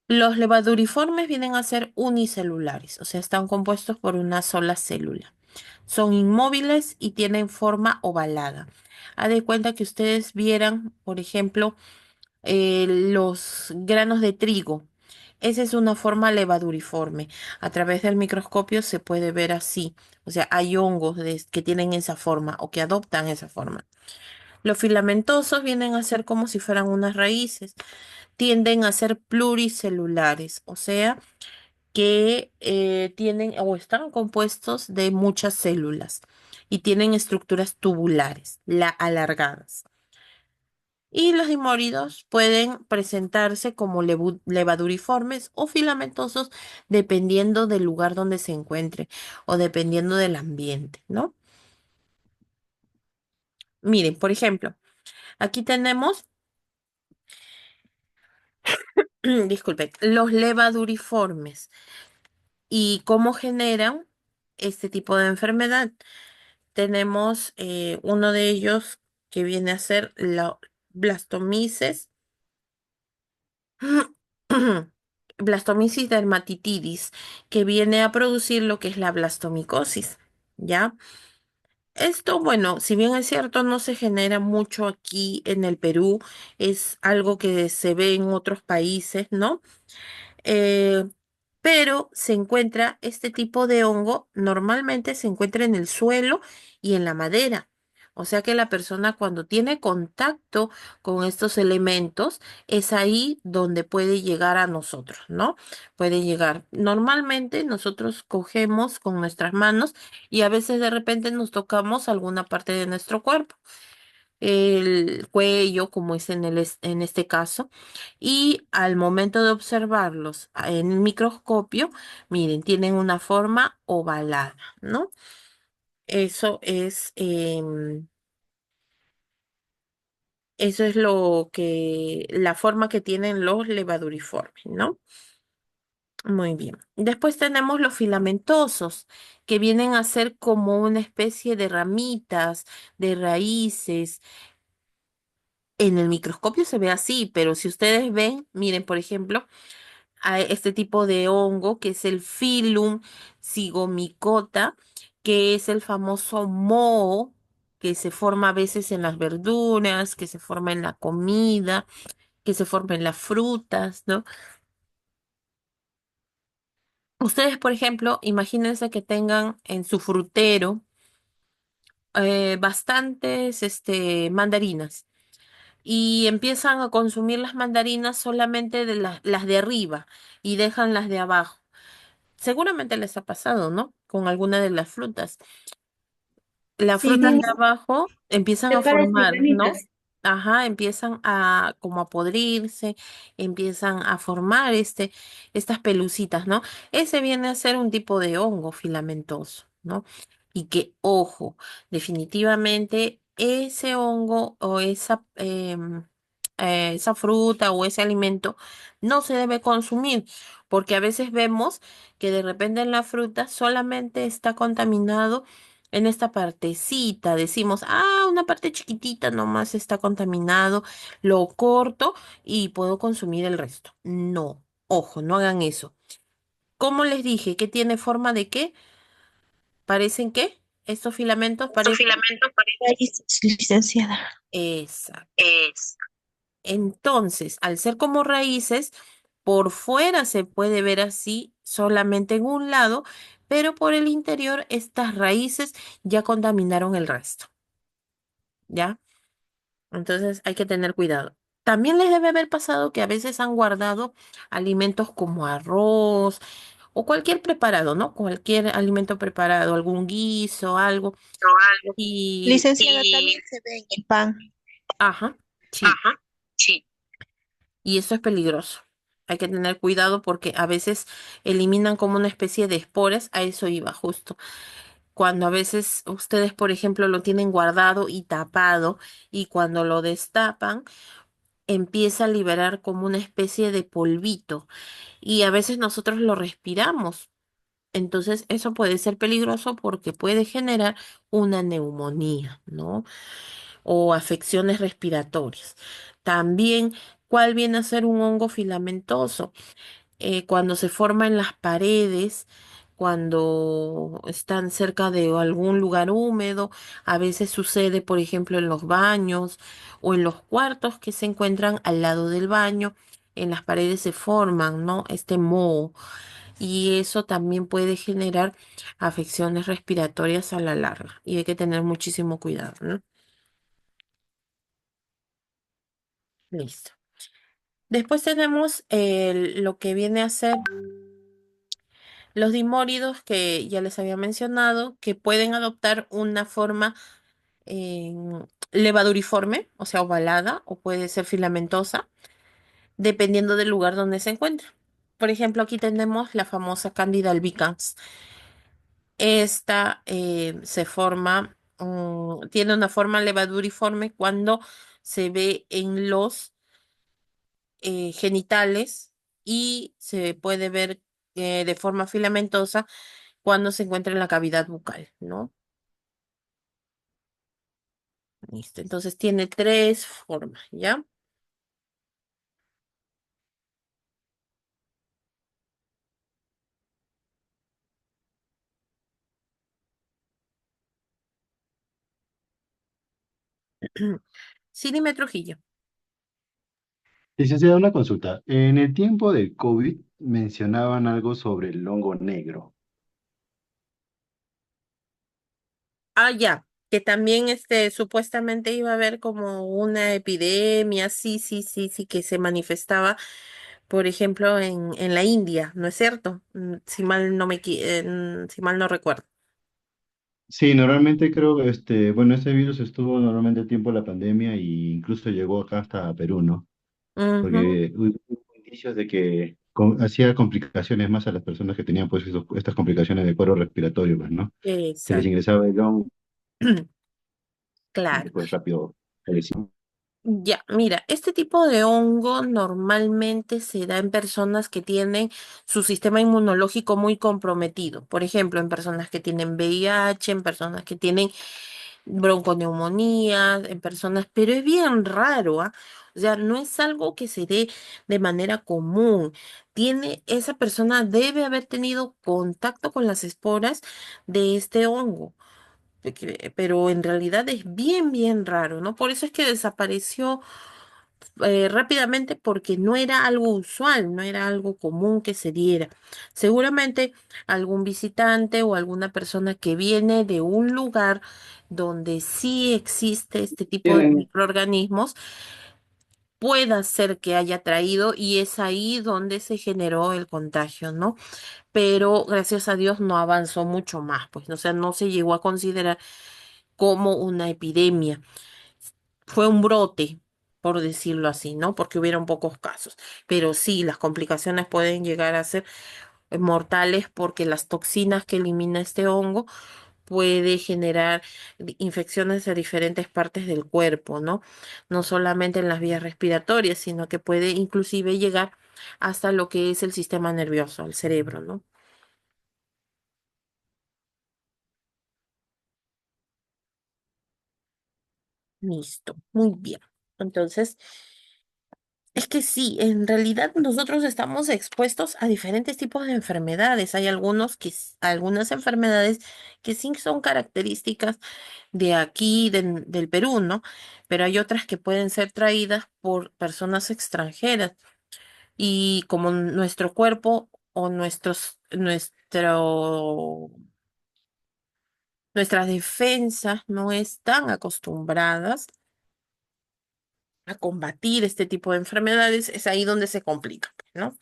Los levaduriformes vienen a ser unicelulares, o sea, están compuestos por una sola célula. Son inmóviles y tienen forma ovalada. Haz de cuenta que ustedes vieran, por ejemplo, los granos de trigo. Esa es una forma levaduriforme. A través del microscopio se puede ver así. O sea, hay hongos que tienen esa forma o que adoptan esa forma. Los filamentosos vienen a ser como si fueran unas raíces, tienden a ser pluricelulares, o sea, que tienen o están compuestos de muchas células y tienen estructuras tubulares, alargadas. Y los dimóridos pueden presentarse como levaduriformes o filamentosos dependiendo del lugar donde se encuentre o dependiendo del ambiente, ¿no? Miren, por ejemplo, aquí tenemos, disculpen, los levaduriformes. ¿Y cómo generan este tipo de enfermedad? Tenemos uno de ellos que viene a ser la blastomisis, blastomisis dermatitidis, que viene a producir lo que es la blastomicosis, ¿ya? Esto, bueno, si bien es cierto, no se genera mucho aquí en el Perú, es algo que se ve en otros países, ¿no? Eh, pero se encuentra este tipo de hongo, normalmente se encuentra en el suelo y en la madera. O sea que la persona cuando tiene contacto con estos elementos es ahí donde puede llegar a nosotros, ¿no? Puede llegar. Normalmente nosotros cogemos con nuestras manos y a veces de repente nos tocamos alguna parte de nuestro cuerpo, el cuello, como es en este caso, y al momento de observarlos en el microscopio, miren, tienen una forma ovalada, ¿no? Eso es, eso es la forma que tienen los levaduriformes, ¿no? Muy bien. Después tenemos los filamentosos, que vienen a ser como una especie de ramitas, de raíces. En el microscopio se ve así, pero si ustedes ven, miren, por ejemplo, a este tipo de hongo que es el Phylum Zygomicota, que es el famoso moho que se forma a veces en las verduras, que se forma en la comida, que se forma en las frutas, ¿no? Ustedes, por ejemplo, imagínense que tengan en su frutero bastantes mandarinas y empiezan a consumir las mandarinas solamente de las de arriba y dejan las de abajo. Seguramente les ha pasado, ¿no? Con alguna de las frutas. Las Sí, frutas sí, de abajo empiezan a parecen formar, ¿no? ramitas. Ajá, empiezan a como a podrirse, empiezan a formar estas pelucitas, ¿no? Ese viene a ser un tipo de hongo filamentoso, ¿no? Y que, ojo, definitivamente ese hongo o esa fruta o ese alimento no se debe consumir, porque a veces vemos que de repente en la fruta solamente está contaminado en esta partecita. Decimos, una parte chiquitita nomás está contaminado, lo corto y puedo consumir el resto. No, ojo, no hagan eso. ¿Cómo les dije? ¿Que tiene forma de qué? ¿Parecen qué? Estos filamentos Estos parecen. filamentos parecen raíces, licenciada. Exacto. Es. Entonces, al ser como raíces, por fuera se puede ver así solamente en un lado, pero por el interior estas raíces ya contaminaron el resto, ¿ya? Entonces hay que tener cuidado. También les debe haber pasado que a veces han guardado alimentos como arroz o cualquier preparado, ¿no? Cualquier alimento preparado, algún guiso, algo. O algo. Y, Licenciada, también se ve en el pan. ajá, sí. Ajá, sí. Y eso es peligroso. Hay que tener cuidado porque a veces eliminan como una especie de esporas. A eso iba justo. Cuando a veces ustedes, por ejemplo, lo tienen guardado y tapado y cuando lo destapan, empieza a liberar como una especie de polvito y a veces nosotros lo respiramos. Entonces eso puede ser peligroso porque puede generar una neumonía, ¿no? O afecciones respiratorias. También, ¿cuál viene a ser un hongo filamentoso? Cuando se forma en las paredes, cuando están cerca de algún lugar húmedo, a veces sucede, por ejemplo, en los baños o en los cuartos que se encuentran al lado del baño. En las paredes se forman, ¿no? Este moho. Y eso también puede generar afecciones respiratorias a la larga. Y hay que tener muchísimo cuidado, ¿no? Listo. Después tenemos lo que viene a ser los dimóridos que ya les había mencionado, que pueden adoptar una forma levaduriforme, o sea, ovalada, o puede ser filamentosa, dependiendo del lugar donde se encuentre. Por ejemplo, aquí tenemos la famosa Candida albicans. Esta se forma, tiene una forma levaduriforme cuando se ve en los genitales y se puede ver de forma filamentosa cuando se encuentra en la cavidad bucal, ¿no? Listo. Entonces tiene tres formas, ¿ya? Sí, dime, Trujillo. Licenciada, una consulta. En el tiempo del COVID mencionaban algo sobre el hongo negro. Ya, que también supuestamente iba a haber como una epidemia, sí, sí, sí, sí, que se manifestaba, por ejemplo, en la India, ¿no es cierto? Si mal no si mal no recuerdo. Sí, normalmente creo que bueno, este virus estuvo normalmente tiempo de la pandemia e incluso llegó acá hasta Perú, ¿no? Ujú, Porque hubo indicios de que hacía complicaciones más a las personas que tenían pues estas complicaciones de cuero respiratorio, pues, ¿no? Se les exacto. ingresaba el hongo y Claro. pues rápido fallecían. Ya, mira, este tipo de hongo normalmente se da en personas que tienen su sistema inmunológico muy comprometido. Por ejemplo, en personas que tienen VIH, en personas que tienen bronconeumonía en personas, pero es bien raro, ¿ah? O sea, no es algo que se dé de manera común. Esa persona debe haber tenido contacto con las esporas de este hongo, pero en realidad es bien, bien raro, ¿no? Por eso es que desapareció rápidamente porque no era algo usual, no era algo común que se diera. Seguramente algún visitante o alguna persona que viene de un lugar donde sí existe este tipo de Tienen, microorganismos pueda ser que haya traído y es ahí donde se generó el contagio, ¿no? Pero gracias a Dios no avanzó mucho más, pues, o sea, no se llegó a considerar como una epidemia. Fue un brote, por decirlo así, ¿no? Porque hubieron pocos casos. Pero sí, las complicaciones pueden llegar a ser mortales porque las toxinas que elimina este hongo puede generar infecciones a diferentes partes del cuerpo, ¿no? No solamente en las vías respiratorias, sino que puede inclusive llegar hasta lo que es el sistema nervioso, el cerebro, ¿no? Listo, muy bien. Entonces, es que sí, en realidad nosotros estamos expuestos a diferentes tipos de enfermedades. Hay algunas enfermedades que sí son características de aquí, del Perú, ¿no? Pero hay otras que pueden ser traídas por personas extranjeras. Y como nuestro cuerpo o nuestras defensas no están acostumbradas a combatir este tipo de enfermedades, es ahí donde se complica, ¿no?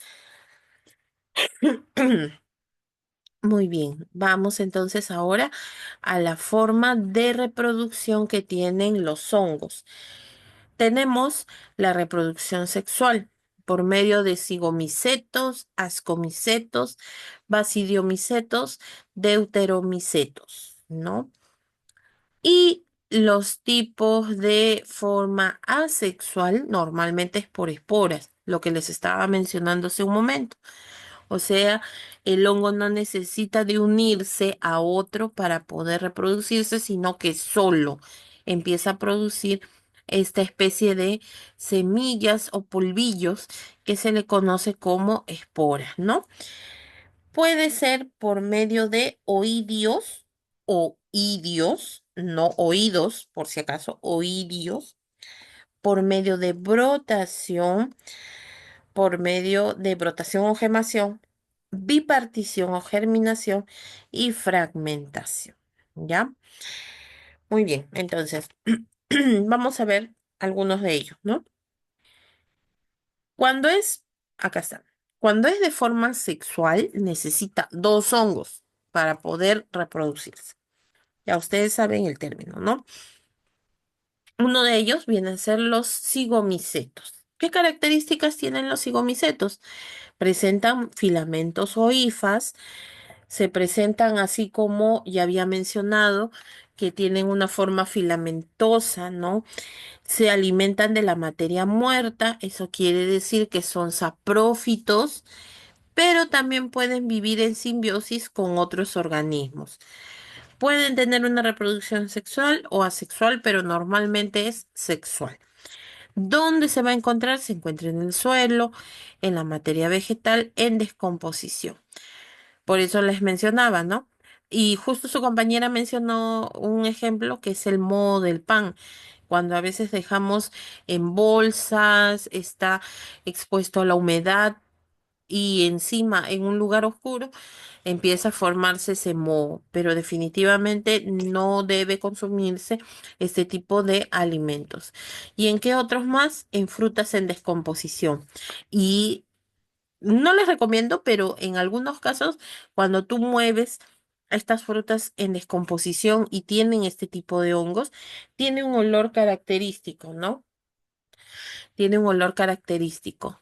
Muy bien, vamos entonces ahora a la forma de reproducción que tienen los hongos. Tenemos la reproducción sexual por medio de cigomicetos, ascomicetos, basidiomicetos, deuteromicetos, ¿no? Y los tipos de forma asexual normalmente es por esporas, lo que les estaba mencionando hace un momento. O sea, el hongo no necesita de unirse a otro para poder reproducirse, sino que solo empieza a producir esta especie de semillas o polvillos que se le conoce como esporas, ¿no? Puede ser por medio de oidios o idios, no oídos, por si acaso, oidios, por medio de brotación, o gemación, bipartición o germinación y fragmentación. ¿Ya? Muy bien, entonces vamos a ver algunos de ellos, ¿no? Cuando es, acá está, cuando es de forma sexual, necesita dos hongos para poder reproducirse. Ya ustedes saben el término, ¿no? Uno de ellos viene a ser los cigomicetos. ¿Qué características tienen los cigomicetos? Presentan filamentos o hifas, se presentan así como ya había mencionado, que tienen una forma filamentosa, ¿no? Se alimentan de la materia muerta, eso quiere decir que son saprófitos, pero también pueden vivir en simbiosis con otros organismos. Pueden tener una reproducción sexual o asexual, pero normalmente es sexual. ¿Dónde se va a encontrar? Se encuentra en el suelo, en la materia vegetal, en descomposición. Por eso les mencionaba, ¿no? Y justo su compañera mencionó un ejemplo que es el moho del pan. Cuando a veces dejamos en bolsas, está expuesto a la humedad y encima en un lugar oscuro empieza a formarse ese moho, pero definitivamente no debe consumirse este tipo de alimentos. ¿Y en qué otros más? En frutas en descomposición. Y no les recomiendo, pero en algunos casos, cuando tú mueves estas frutas en descomposición y tienen este tipo de hongos, tiene un olor característico, ¿no? Tiene un olor característico.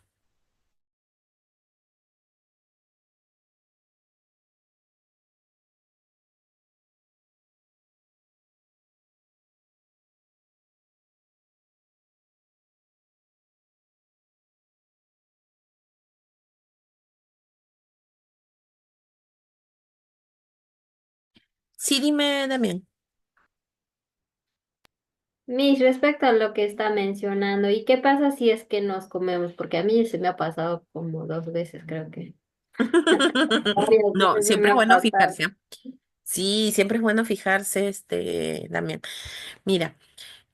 Sí, dime, Damián. Respecto a lo que está mencionando, ¿y qué pasa si es que nos comemos? Porque a mí se me ha pasado como 2 veces, creo que. Varias No, veces se me siempre es ha bueno pasado. fijarse. ¿Ah? Sí, siempre es bueno fijarse, Damián. Mira.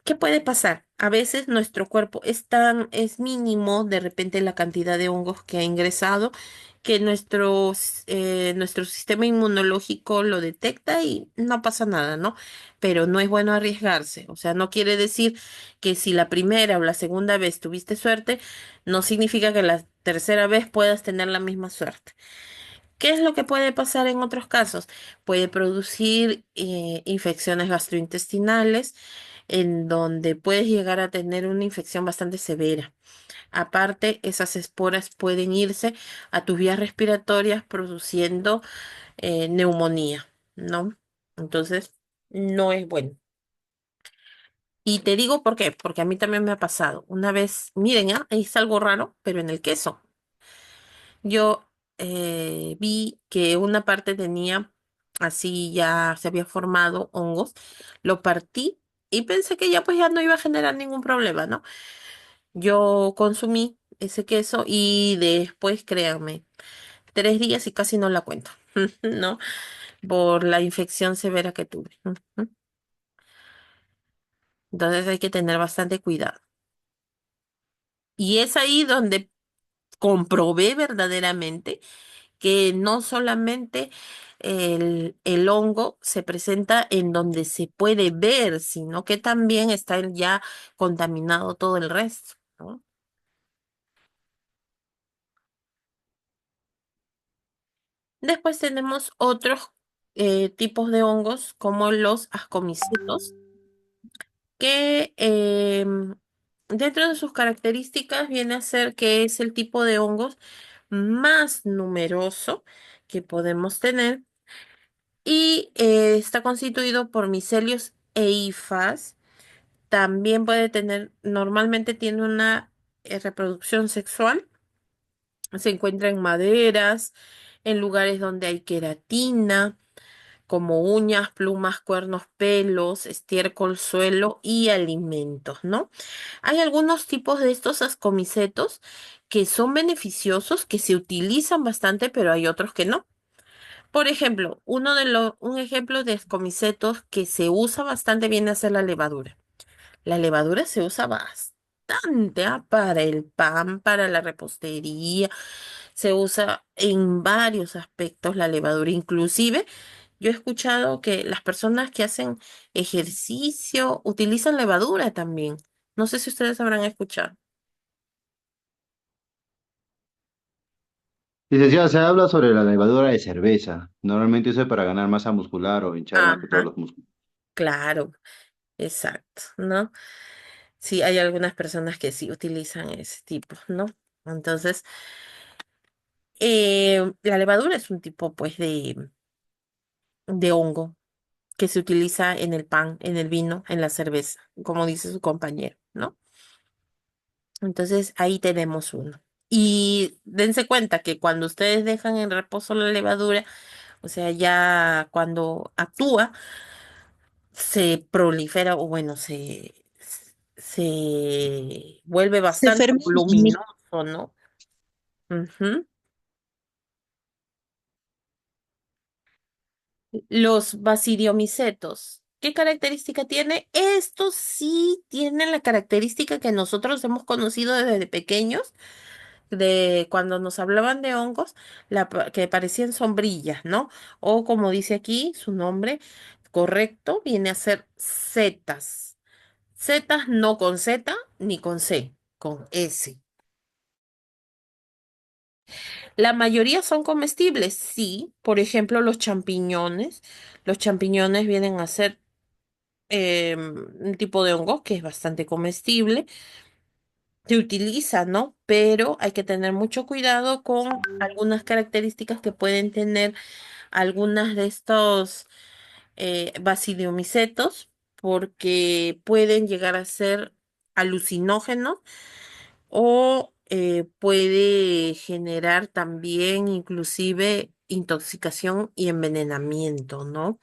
¿Qué puede pasar? A veces nuestro cuerpo es mínimo de repente la cantidad de hongos que ha ingresado, que nuestro sistema inmunológico lo detecta y no pasa nada, ¿no? Pero no es bueno arriesgarse. O sea, no quiere decir que si la primera o la segunda vez tuviste suerte, no significa que la tercera vez puedas tener la misma suerte. ¿Qué es lo que puede pasar en otros casos? Puede producir infecciones gastrointestinales en donde puedes llegar a tener una infección bastante severa. Aparte, esas esporas pueden irse a tus vías respiratorias produciendo neumonía, ¿no? Entonces, no es bueno. Y te digo por qué, porque a mí también me ha pasado. Una vez, miren, es algo raro, pero en el queso. Yo vi que una parte tenía, así ya se había formado hongos, lo partí y pensé que ya pues ya no iba a generar ningún problema, ¿no? Yo consumí ese queso y después, créanme, 3 días y casi no la cuento, ¿no? Por la infección severa que tuve. Ujú. Entonces hay que tener bastante cuidado. Y es ahí donde comprobé verdaderamente que no solamente el hongo se presenta en donde se puede ver, sino que también está ya contaminado todo el resto, ¿no? Después tenemos otros tipos de hongos como los ascomicitos, que dentro de sus características viene a ser que es el tipo de hongos más numeroso que podemos tener y está constituido por micelios e hifas. También puede tener, normalmente tiene una reproducción sexual. Se encuentra en maderas, en lugares donde hay queratina, como uñas, plumas, cuernos, pelos, estiércol, suelo y alimentos, ¿no? Hay algunos tipos de estos ascomicetos que son beneficiosos, que se utilizan bastante, pero hay otros que no. Por ejemplo, un ejemplo de escomicetos que se usa bastante viene a ser la levadura. La levadura se usa bastante, para el pan, para la repostería, se usa en varios aspectos la levadura. Inclusive, yo he escuchado que las personas que hacen ejercicio utilizan levadura también. No sé si ustedes habrán escuchado. Licenciada, se habla sobre la levadura de cerveza. Normalmente eso es para ganar masa muscular o hinchar más que todos Ajá, los músculos. claro, exacto, ¿no? Sí, hay algunas personas que sí utilizan ese tipo, ¿no? Entonces, la levadura es un tipo, pues, de hongo que se utiliza en el pan, en el vino, en la cerveza, como dice su compañero, ¿no? Entonces, ahí tenemos uno. Y dense cuenta que cuando ustedes dejan en reposo la levadura, o sea, ya cuando actúa, se prolifera, o bueno, se vuelve Se bastante fermenta. voluminoso, ¿no? Ujú. Los basidiomicetos. ¿Qué característica tiene? Estos sí tienen la característica que nosotros hemos conocido desde pequeños, de cuando nos hablaban de hongos, que parecían sombrillas, ¿no? O como dice aquí, su nombre correcto viene a ser setas. Setas no con Z ni con C, con S. La mayoría son comestibles, sí. Por ejemplo, los champiñones. Los champiñones vienen a ser un tipo de hongo que es bastante comestible. Se utiliza, ¿no? Pero hay que tener mucho cuidado con algunas características que pueden tener algunas de estos basidiomycetos, porque pueden llegar a ser alucinógenos o puede generar también inclusive intoxicación y envenenamiento, ¿no?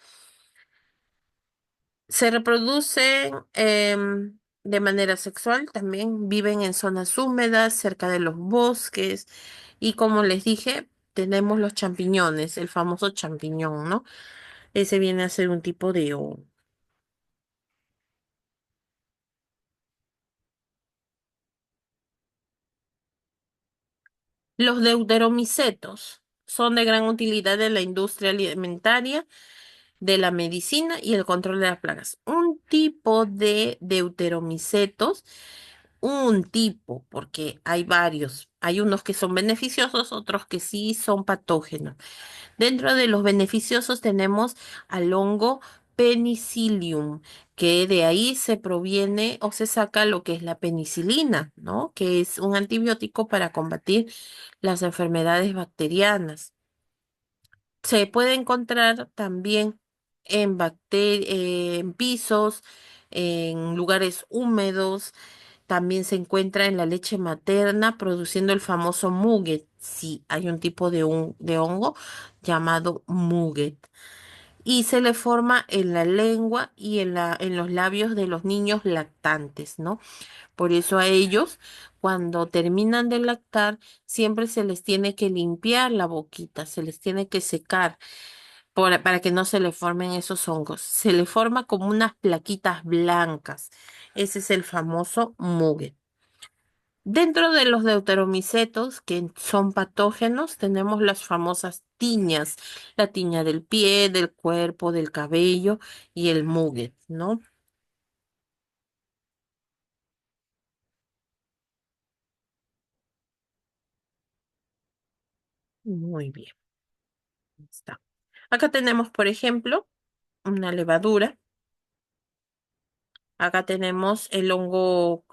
Se reproducen de manera sexual, también viven en zonas húmedas, cerca de los bosques y como les dije, tenemos los champiñones, el famoso champiñón, ¿no? Ese viene a ser un tipo de hongo. Los deuteromicetos son de gran utilidad en la industria alimentaria, de la medicina y el control de las plagas. Un tipo de deuteromicetos, un tipo, porque hay varios. Hay unos que son beneficiosos, otros que sí son patógenos. Dentro de los beneficiosos tenemos al hongo Penicillium, que de ahí se proviene o se saca lo que es la penicilina, ¿no? Que es un antibiótico para combatir las enfermedades bacterianas. Se puede encontrar también en pisos, en lugares húmedos, también se encuentra en la leche materna produciendo el famoso muguet. Sí, hay un tipo de hongo llamado muguet. Y se le forma en la lengua y en los labios de los niños lactantes, ¿no? Por eso a ellos, cuando terminan de lactar, siempre se les tiene que limpiar la boquita, se les tiene que secar para que no se le formen esos hongos. Se le forma como unas plaquitas blancas. Ese es el famoso muguet. Dentro de los deuteromicetos, que son patógenos, tenemos las famosas tiñas, la tiña del pie, del cuerpo, del cabello y el muguet, ¿no? Muy bien, ahí está. Acá tenemos, por ejemplo, una levadura. Acá tenemos el hongo,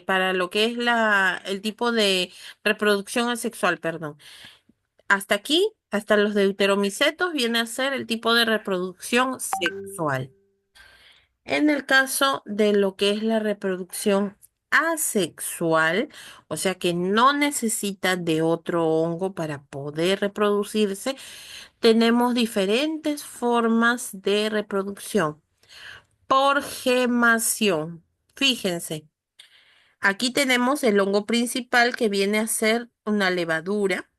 para lo que es el tipo de reproducción asexual, perdón. Hasta aquí, hasta los deuteromicetos, viene a ser el tipo de reproducción sexual. En el caso de lo que es la reproducción asexual, o sea que no necesita de otro hongo para poder reproducirse, tenemos diferentes formas de reproducción. Por gemación. Fíjense, aquí tenemos el hongo principal que viene a ser una levadura.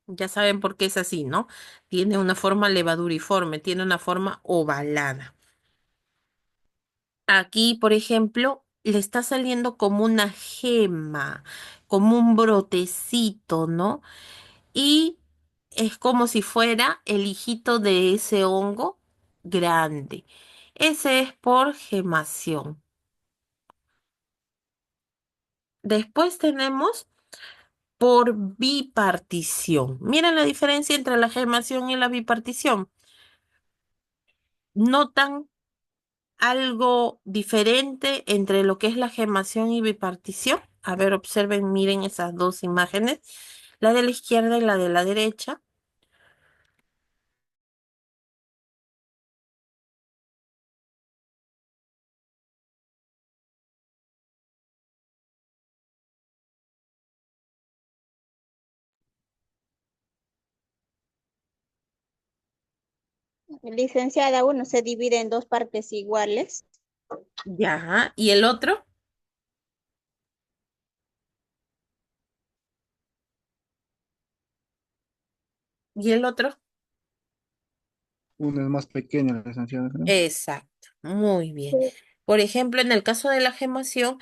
Ya saben por qué es así, ¿no? Tiene una forma levaduriforme, tiene una forma ovalada. Aquí, por ejemplo, le está saliendo como una gema, como un brotecito, ¿no? Y es como si fuera el hijito de ese hongo grande. Ese es por gemación. Después tenemos por bipartición. Miren la diferencia entre la gemación y la bipartición. ¿Notan algo diferente entre lo que es la gemación y bipartición? A ver, observen, miren esas dos imágenes, la de la izquierda y la de la derecha. Licenciada, uno se divide en dos partes iguales. Ya, ¿y el otro? ¿Y el otro? Uno es más pequeño, licenciada, ¿no? Exacto, muy bien. Por ejemplo, en el caso de la gemación,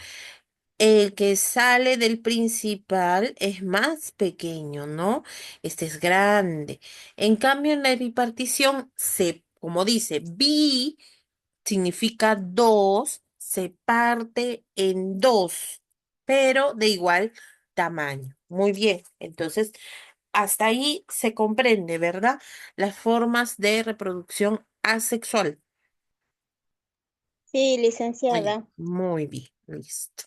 el que sale del principal es más pequeño, ¿no? Este es grande. En cambio, en la bipartición, como dice, bi significa dos, se parte en dos, pero de igual tamaño. Muy bien. Entonces, hasta ahí se comprende, ¿verdad? Las formas de reproducción asexual. Sí, Ahí. licenciada. Muy bien, listo.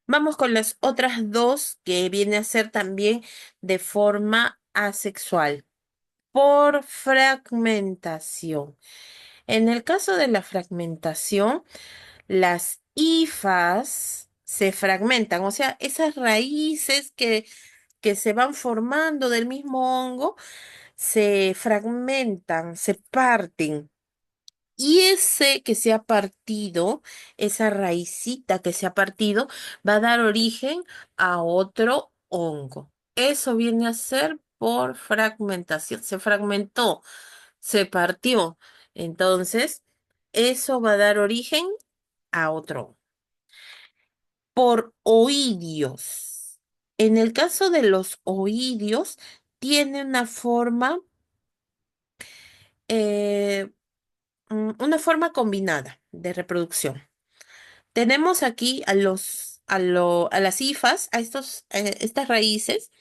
Vamos con las otras dos que viene a ser también de forma asexual, por fragmentación. En el caso de la fragmentación, las hifas se fragmentan, o sea, esas raíces que se van formando del mismo hongo se fragmentan, se parten. Y ese que se ha partido, esa raicita que se ha partido, va a dar origen a otro hongo. Eso viene a ser por fragmentación. Se fragmentó, se partió. Entonces, eso va a dar origen a otro. Por oidios. En el caso de los oidios, tiene eh, una forma combinada de reproducción. Tenemos aquí a las hifas, estas raíces,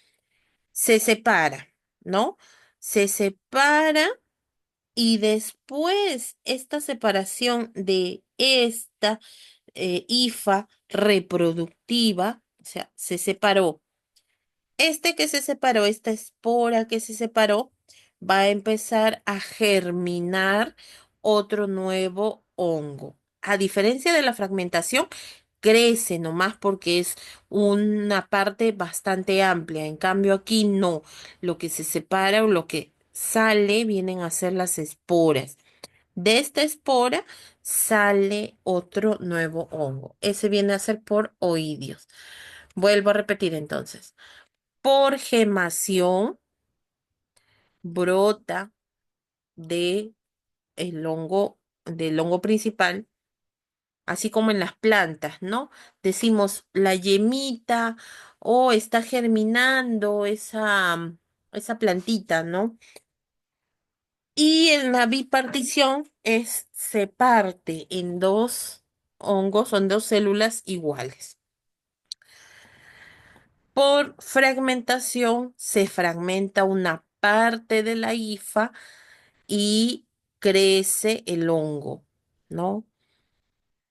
se separa, ¿no? Se separa y después esta separación de esta hifa reproductiva, o sea, se separó. Este que se separó, esta espora que se separó, va a empezar a germinar otro nuevo hongo. A diferencia de la fragmentación, crece nomás porque es una parte bastante amplia. En cambio, aquí no. Lo que se separa o lo que sale vienen a ser las esporas. De esta espora sale otro nuevo hongo. Ese viene a ser por oidios. Vuelvo a repetir entonces. Por gemación brota de del hongo principal, así como en las plantas, ¿no? Decimos la yemita o está germinando esa plantita, ¿no? Y en la bipartición se parte en dos hongos, son dos células iguales. Por fragmentación se fragmenta una parte de la hifa y crece el hongo, ¿no?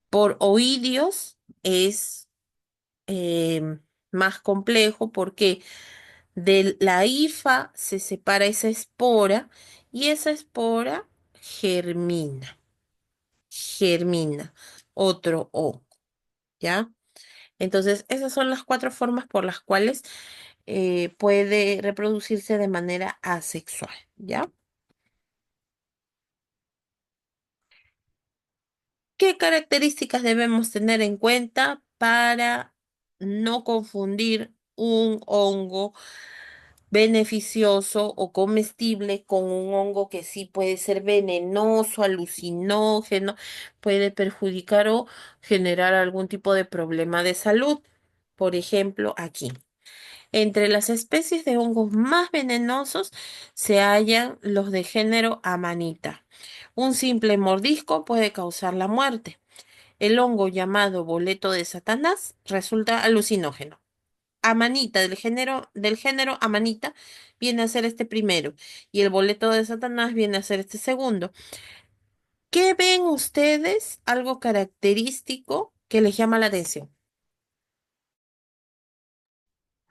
Por oidios es más complejo porque de la hifa se separa esa espora y esa espora germina, germina otro hongo, ¿ya? Entonces, esas son las cuatro formas por las cuales puede reproducirse de manera asexual, ¿ya? ¿Qué características debemos tener en cuenta para no confundir un hongo beneficioso o comestible con un hongo que sí puede ser venenoso, alucinógeno, puede perjudicar o generar algún tipo de problema de salud? Por ejemplo, aquí. Entre las especies de hongos más venenosos se hallan los de género Amanita. Un simple mordisco puede causar la muerte. El hongo llamado boleto de Satanás resulta alucinógeno. Amanita, del género Amanita, viene a ser este primero y el boleto de Satanás viene a ser este segundo. ¿Qué ven ustedes? Algo característico que les llama la atención.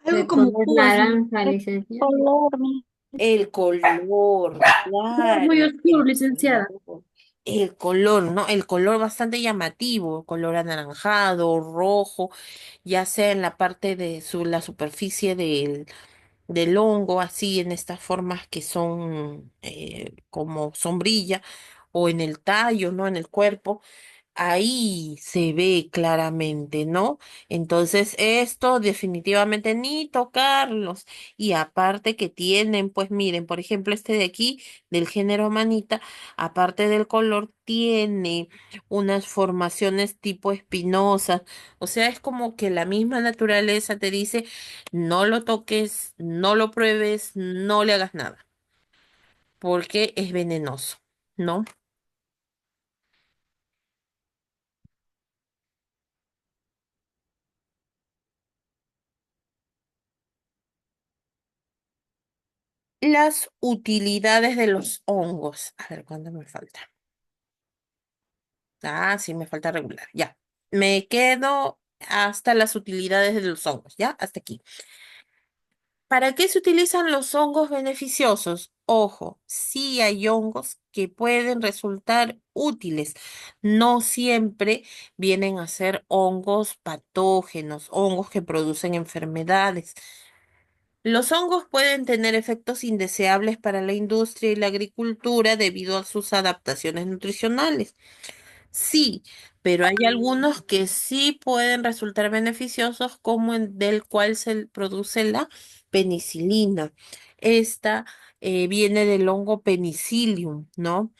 Algo De como color púas, ¿no? naranja, licenciada. Color, mi- El color, Muy claro, oscuro, licenciada. el color, ¿no? El color bastante llamativo, color anaranjado, rojo, ya sea en la parte de la superficie del hongo, así en estas formas que son como sombrilla, o en el tallo, ¿no? En el cuerpo. Ahí se ve claramente, ¿no? Entonces, esto definitivamente ni tocarlos. Y aparte que tienen, pues miren, por ejemplo, este de aquí, del género manita, aparte del color, tiene unas formaciones tipo espinosas. O sea, es como que la misma naturaleza te dice, no lo toques, no lo pruebes, no le hagas nada, porque es venenoso, ¿no? Las utilidades de los hongos. A ver, ¿cuánto me falta? Ah, sí, me falta regular. Ya. Me quedo hasta las utilidades de los hongos, ¿ya? Hasta aquí. ¿Para qué se utilizan los hongos beneficiosos? Ojo, sí hay hongos que pueden resultar útiles. No siempre vienen a ser hongos patógenos, hongos que producen enfermedades. Los hongos pueden tener efectos indeseables para la industria y la agricultura debido a sus adaptaciones nutricionales. Sí, pero hay algunos que sí pueden resultar beneficiosos, como el del cual se produce la penicilina. Esta viene del hongo Penicillium, ¿no?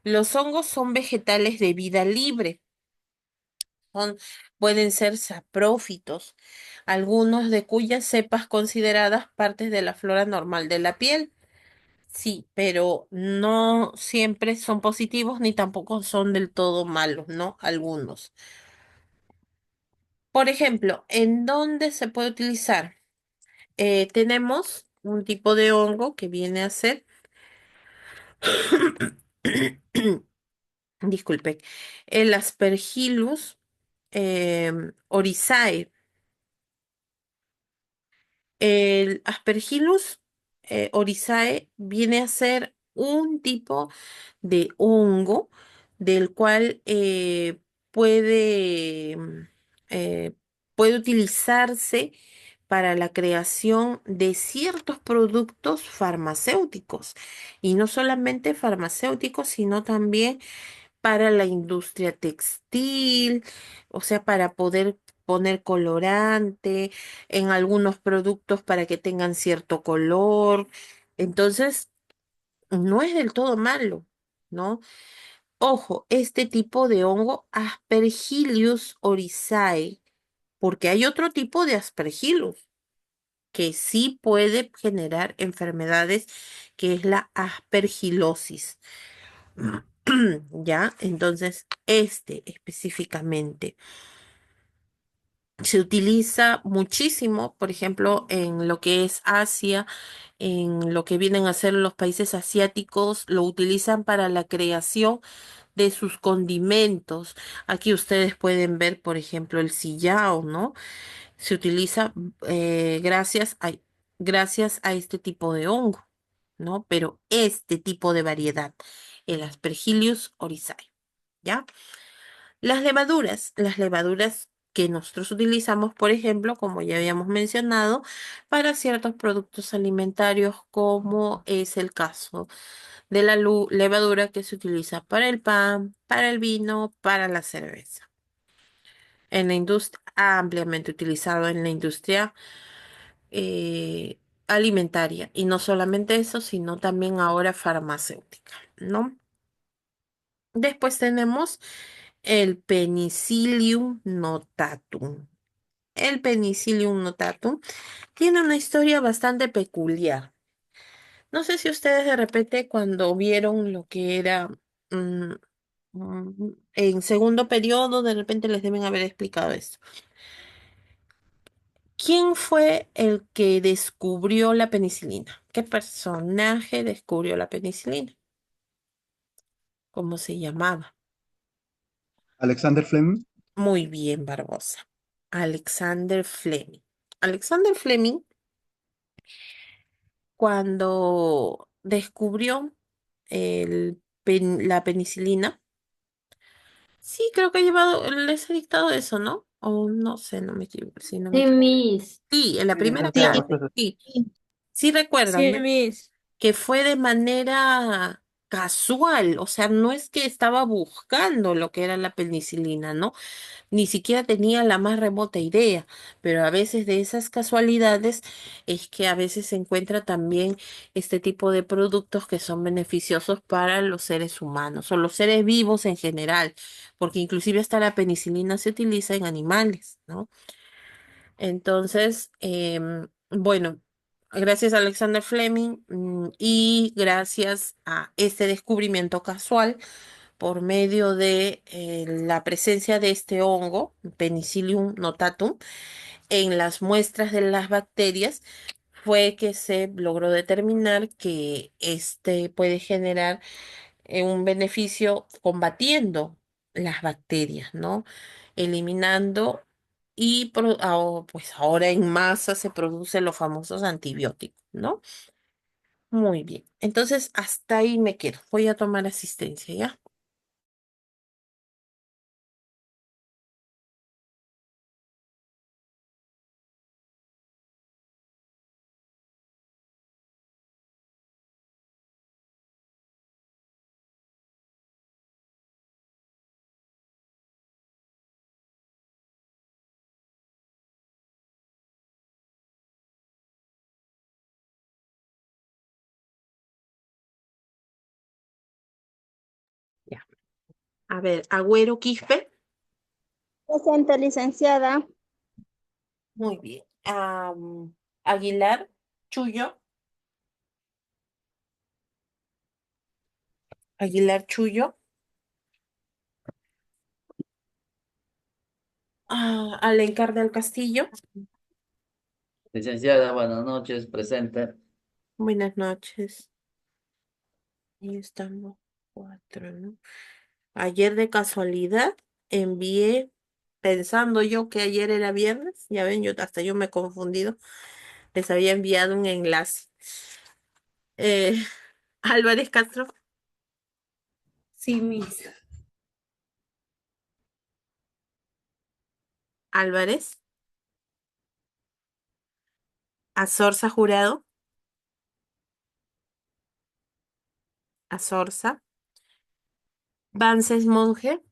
Los hongos son vegetales de vida libre. Son- Pueden ser saprófitos, algunos de cuyas cepas consideradas partes de la flora normal de la piel. Sí, pero no siempre son positivos ni tampoco son del todo malos, ¿no? Algunos. Por ejemplo, ¿en dónde se puede utilizar? Tenemos un tipo de hongo que viene a ser, disculpe, el Aspergillus oryzae. El Aspergillus oryzae viene a ser un tipo de hongo del cual puede, eh, puede utilizarse para la creación de ciertos productos farmacéuticos. Y no solamente farmacéuticos, sino también para la industria textil, o sea, para poder poner colorante en algunos productos para que tengan cierto color. Entonces, no es del todo malo, ¿no? Ojo, este tipo de hongo Aspergillus oryzae, porque hay otro tipo de Aspergillus que sí puede generar enfermedades, que es la aspergilosis. ¿Ya? Entonces, este específicamente se utiliza muchísimo, por ejemplo, en lo que es Asia, en lo que vienen a ser los países asiáticos, lo utilizan para la creación de sus condimentos. Aquí ustedes pueden ver, por ejemplo, el sillao, ¿no? Se utiliza gracias a este tipo de hongo, ¿no? Pero este tipo de variedad, el Aspergillus oryzae, ¿ya? Las levaduras que nosotros utilizamos, por ejemplo, como ya habíamos mencionado, para ciertos productos alimentarios, como es el caso de la levadura que se utiliza para el pan, para el vino, para la cerveza. En la industria, ampliamente utilizado en la industria alimentaria. Y no solamente eso, sino también ahora farmacéutica, ¿no? Después tenemos el Penicillium notatum. El Penicillium notatum tiene una historia bastante peculiar. No sé si ustedes de repente cuando vieron lo que era mm, en segundo periodo, de repente les deben haber explicado esto. ¿Quién fue el que descubrió la penicilina? ¿Qué personaje descubrió la penicilina? ¿Cómo se llamaba? Alexander Fleming. Muy bien, Barbosa. Alexander Fleming. Alexander Fleming, cuando descubrió la penicilina, sí, creo que ha llevado, les ha dictado eso, ¿no? O no sé, no me equivoco, si no me Sí, equivoco. Miss. Sí, en la primera Sí, clase, sí. Sí recuerdan, sí, ¿no? Miss. Que fue de manera casual, o sea, no es que estaba buscando lo que era la penicilina, ¿no? Ni siquiera tenía la más remota idea, pero a veces de esas casualidades es que a veces se encuentra también este tipo de productos que son beneficiosos para los seres humanos o los seres vivos en general, porque inclusive hasta la penicilina se utiliza en animales, ¿no? Entonces, bueno, gracias a Alexander Fleming, y gracias a este descubrimiento casual por medio de la presencia de este hongo, Penicillium notatum, en las muestras de las bacterias, fue que se logró determinar que este puede generar un beneficio combatiendo las bacterias, ¿no? Eliminando y pues ahora en masa se producen los famosos antibióticos, ¿no? Muy bien. Entonces, hasta ahí me quedo. Voy a tomar asistencia, ¿ya? A ver, Agüero Quispe. Presente, licenciada. Muy bien. Aguilar Chuyo. Aguilar Chuyo. Alencar del Castillo. Licenciada, buenas noches, presente. Buenas noches. Ahí estamos 4, ¿no? Ayer de casualidad envié, pensando yo que ayer era viernes, ya ven, hasta yo me he confundido, les había enviado un enlace. Eh, Álvarez Castro. Sí, Miss. Álvarez. Azorza Jurado. Azorza. Vances Monje.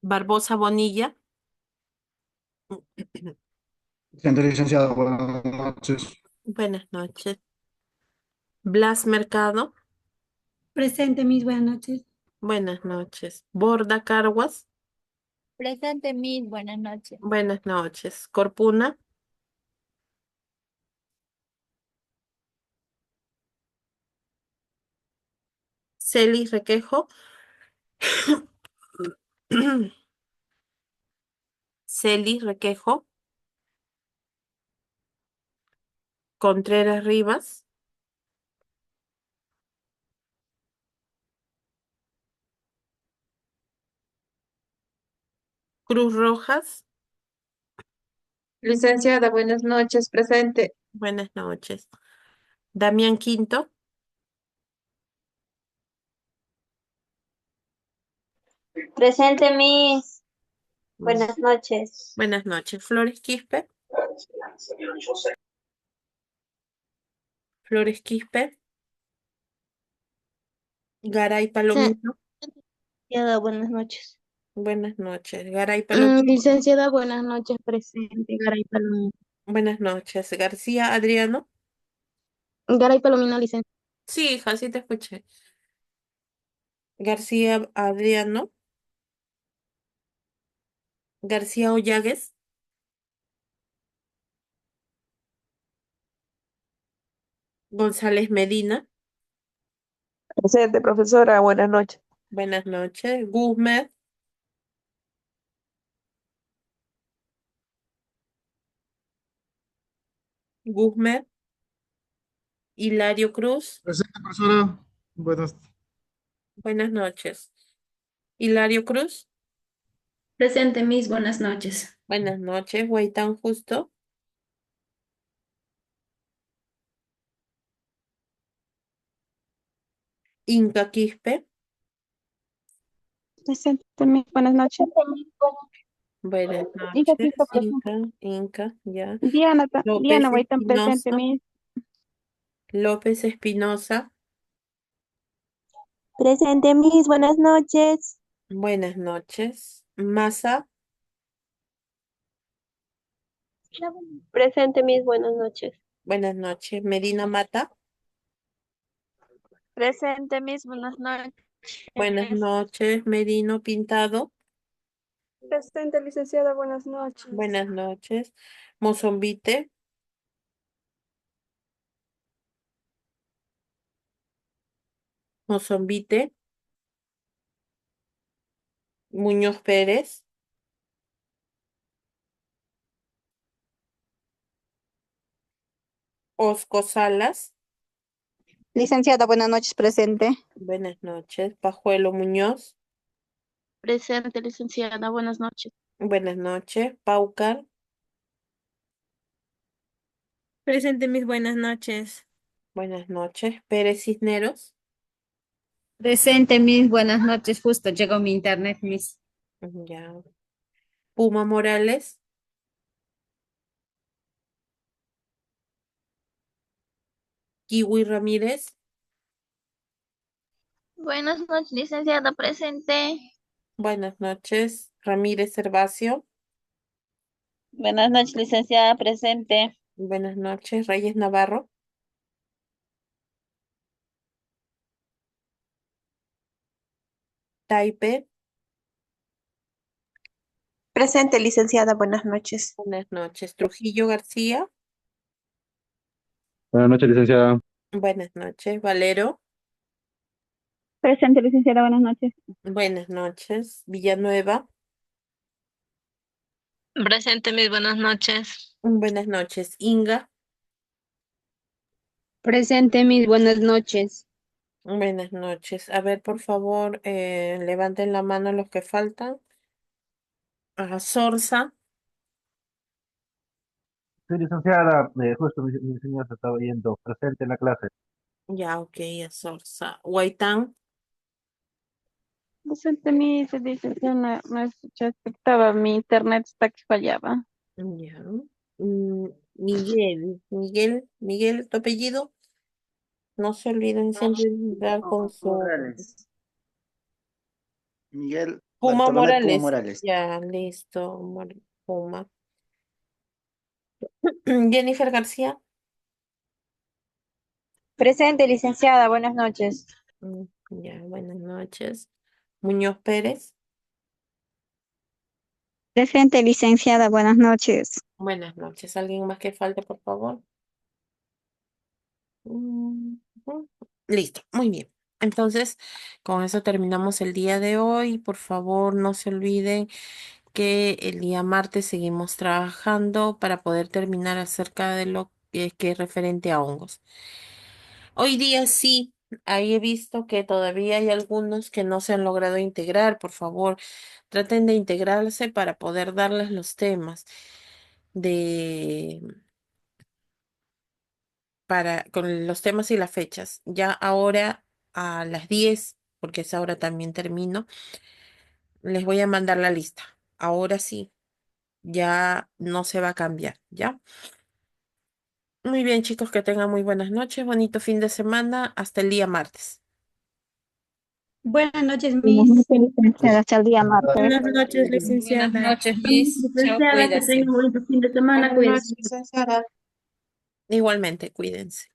Barbosa Bonilla. Presente, licenciada, buenas noches. Buenas noches. Blas Mercado. Presente, Miss. Buenas noches. Buenas noches. Borda Carguas. Presente, Miss. Buenas noches. Buenas noches. Corpuna. Celis Requejo. Celis Requejo. Contreras Rivas. Cruz Rojas. Licenciada, buenas noches, presente. Buenas noches. Damián Quinto. Presente, Miss. Mm, Buenas noches. Buenas noches. Flores Quispe. Flores Quispe. Garay Palomino. Licenciada, buenas noches. Buenas noches. Garay Palomino. Licenciada, buenas noches, presente. Garay Palomino. Buenas noches. García Adriano. Garay Palomino, licenciada. Sí, hija, sí te escuché. García Adriano. García Ollagues. González Medina. Presente, profesora, buenas noches. Buenas noches. Guzmán. Guzmán. Hilario Cruz. Presente, profesora. Buenas. Buenas noches. Hilario Cruz. Presente, Miss. Buenas noches. Buenas noches. Huaytán Justo. Inca Quispe. Presente, Miss. Buenas noches. Buenas Inca noches. Quispe, presente. Inca, ya. Diana López Guaitán, presente, Espinosa. Miss. López Espinosa. Presente, Miss. Buenas noches. Buenas noches. Masa. Presente, Miss. Buenas noches. Buenas noches. Medina Mata. Presente, Miss. Buenas noches. Buenas noches. Merino Pintado. Presente, licenciada. Buenas noches. Buenas noches. Mozombite. Mozombite. Muñoz Pérez. Osco Salas. Licenciada, buenas noches, presente. Buenas noches. Pajuelo Muñoz. Presente, licenciada. Buenas noches. Buenas noches. Paucar. Presente, mis buenas noches. Buenas noches. Pérez Cisneros. Presente, Miss. Buenas noches. Justo llegó mi internet, Miss. Ya. Puma Morales. Kiwi Ramírez. Buenas noches, licenciada. Presente. Buenas noches. Ramírez Herbacio. Buenas noches, licenciada, presente. Buenas noches. Reyes Navarro. Taipe, Presente, licenciada. Buenas noches. buenas noches. Trujillo García, Buenas noches, licenciada. buenas noches. Valero, Presente, licenciada, buenas noches. buenas noches. Villanueva, Presente, mis buenas noches. buenas noches. Inga, Presente, mis buenas noches. buenas noches. A ver, por favor, levanten la mano los que faltan. Sorsa, Sí, licenciada, justo mi señor se estaba yendo presente en la clase. ya, ok, a Sorsa. Guaitán, Presente mi, se dice que no expectaba, mi internet está que fallaba. ya. Miguel, tu apellido. No se olviden siempre dar con su Morales. Miguel Puma Bartolomé Puma Morales. Morales. Ya, listo, Puma. Jennifer García. Presente, licenciada. Buenas noches. Ya, buenas noches. Muñoz Pérez. Presente, licenciada, buenas noches. Buenas noches. ¿Alguien más que falte, por favor? Ujú. Listo, muy bien. Entonces, con eso terminamos el día de hoy. Por favor, no se olviden que el día martes seguimos trabajando para poder terminar acerca de lo que es referente a hongos. Hoy día sí, ahí he visto que todavía hay algunos que no se han logrado integrar. Por favor, traten de integrarse para poder darles los temas de con los temas y las fechas. Ya ahora a las 10, porque esa hora también termino, les voy a mandar la lista. Ahora sí, ya no se va a cambiar, ¿ya? Muy bien, chicos, que tengan muy buenas noches, bonito fin de semana, hasta el día martes. Buenas noches, Buenas Miss. noches, licenciada, hasta el día martes. Buenas noches, Buenas licenciada. noches, Miss. Chao, Licenciada, que cuídase. tenga un bonito fin de semana, Buenas cuídense. noches, licenciada. Igualmente, cuídense.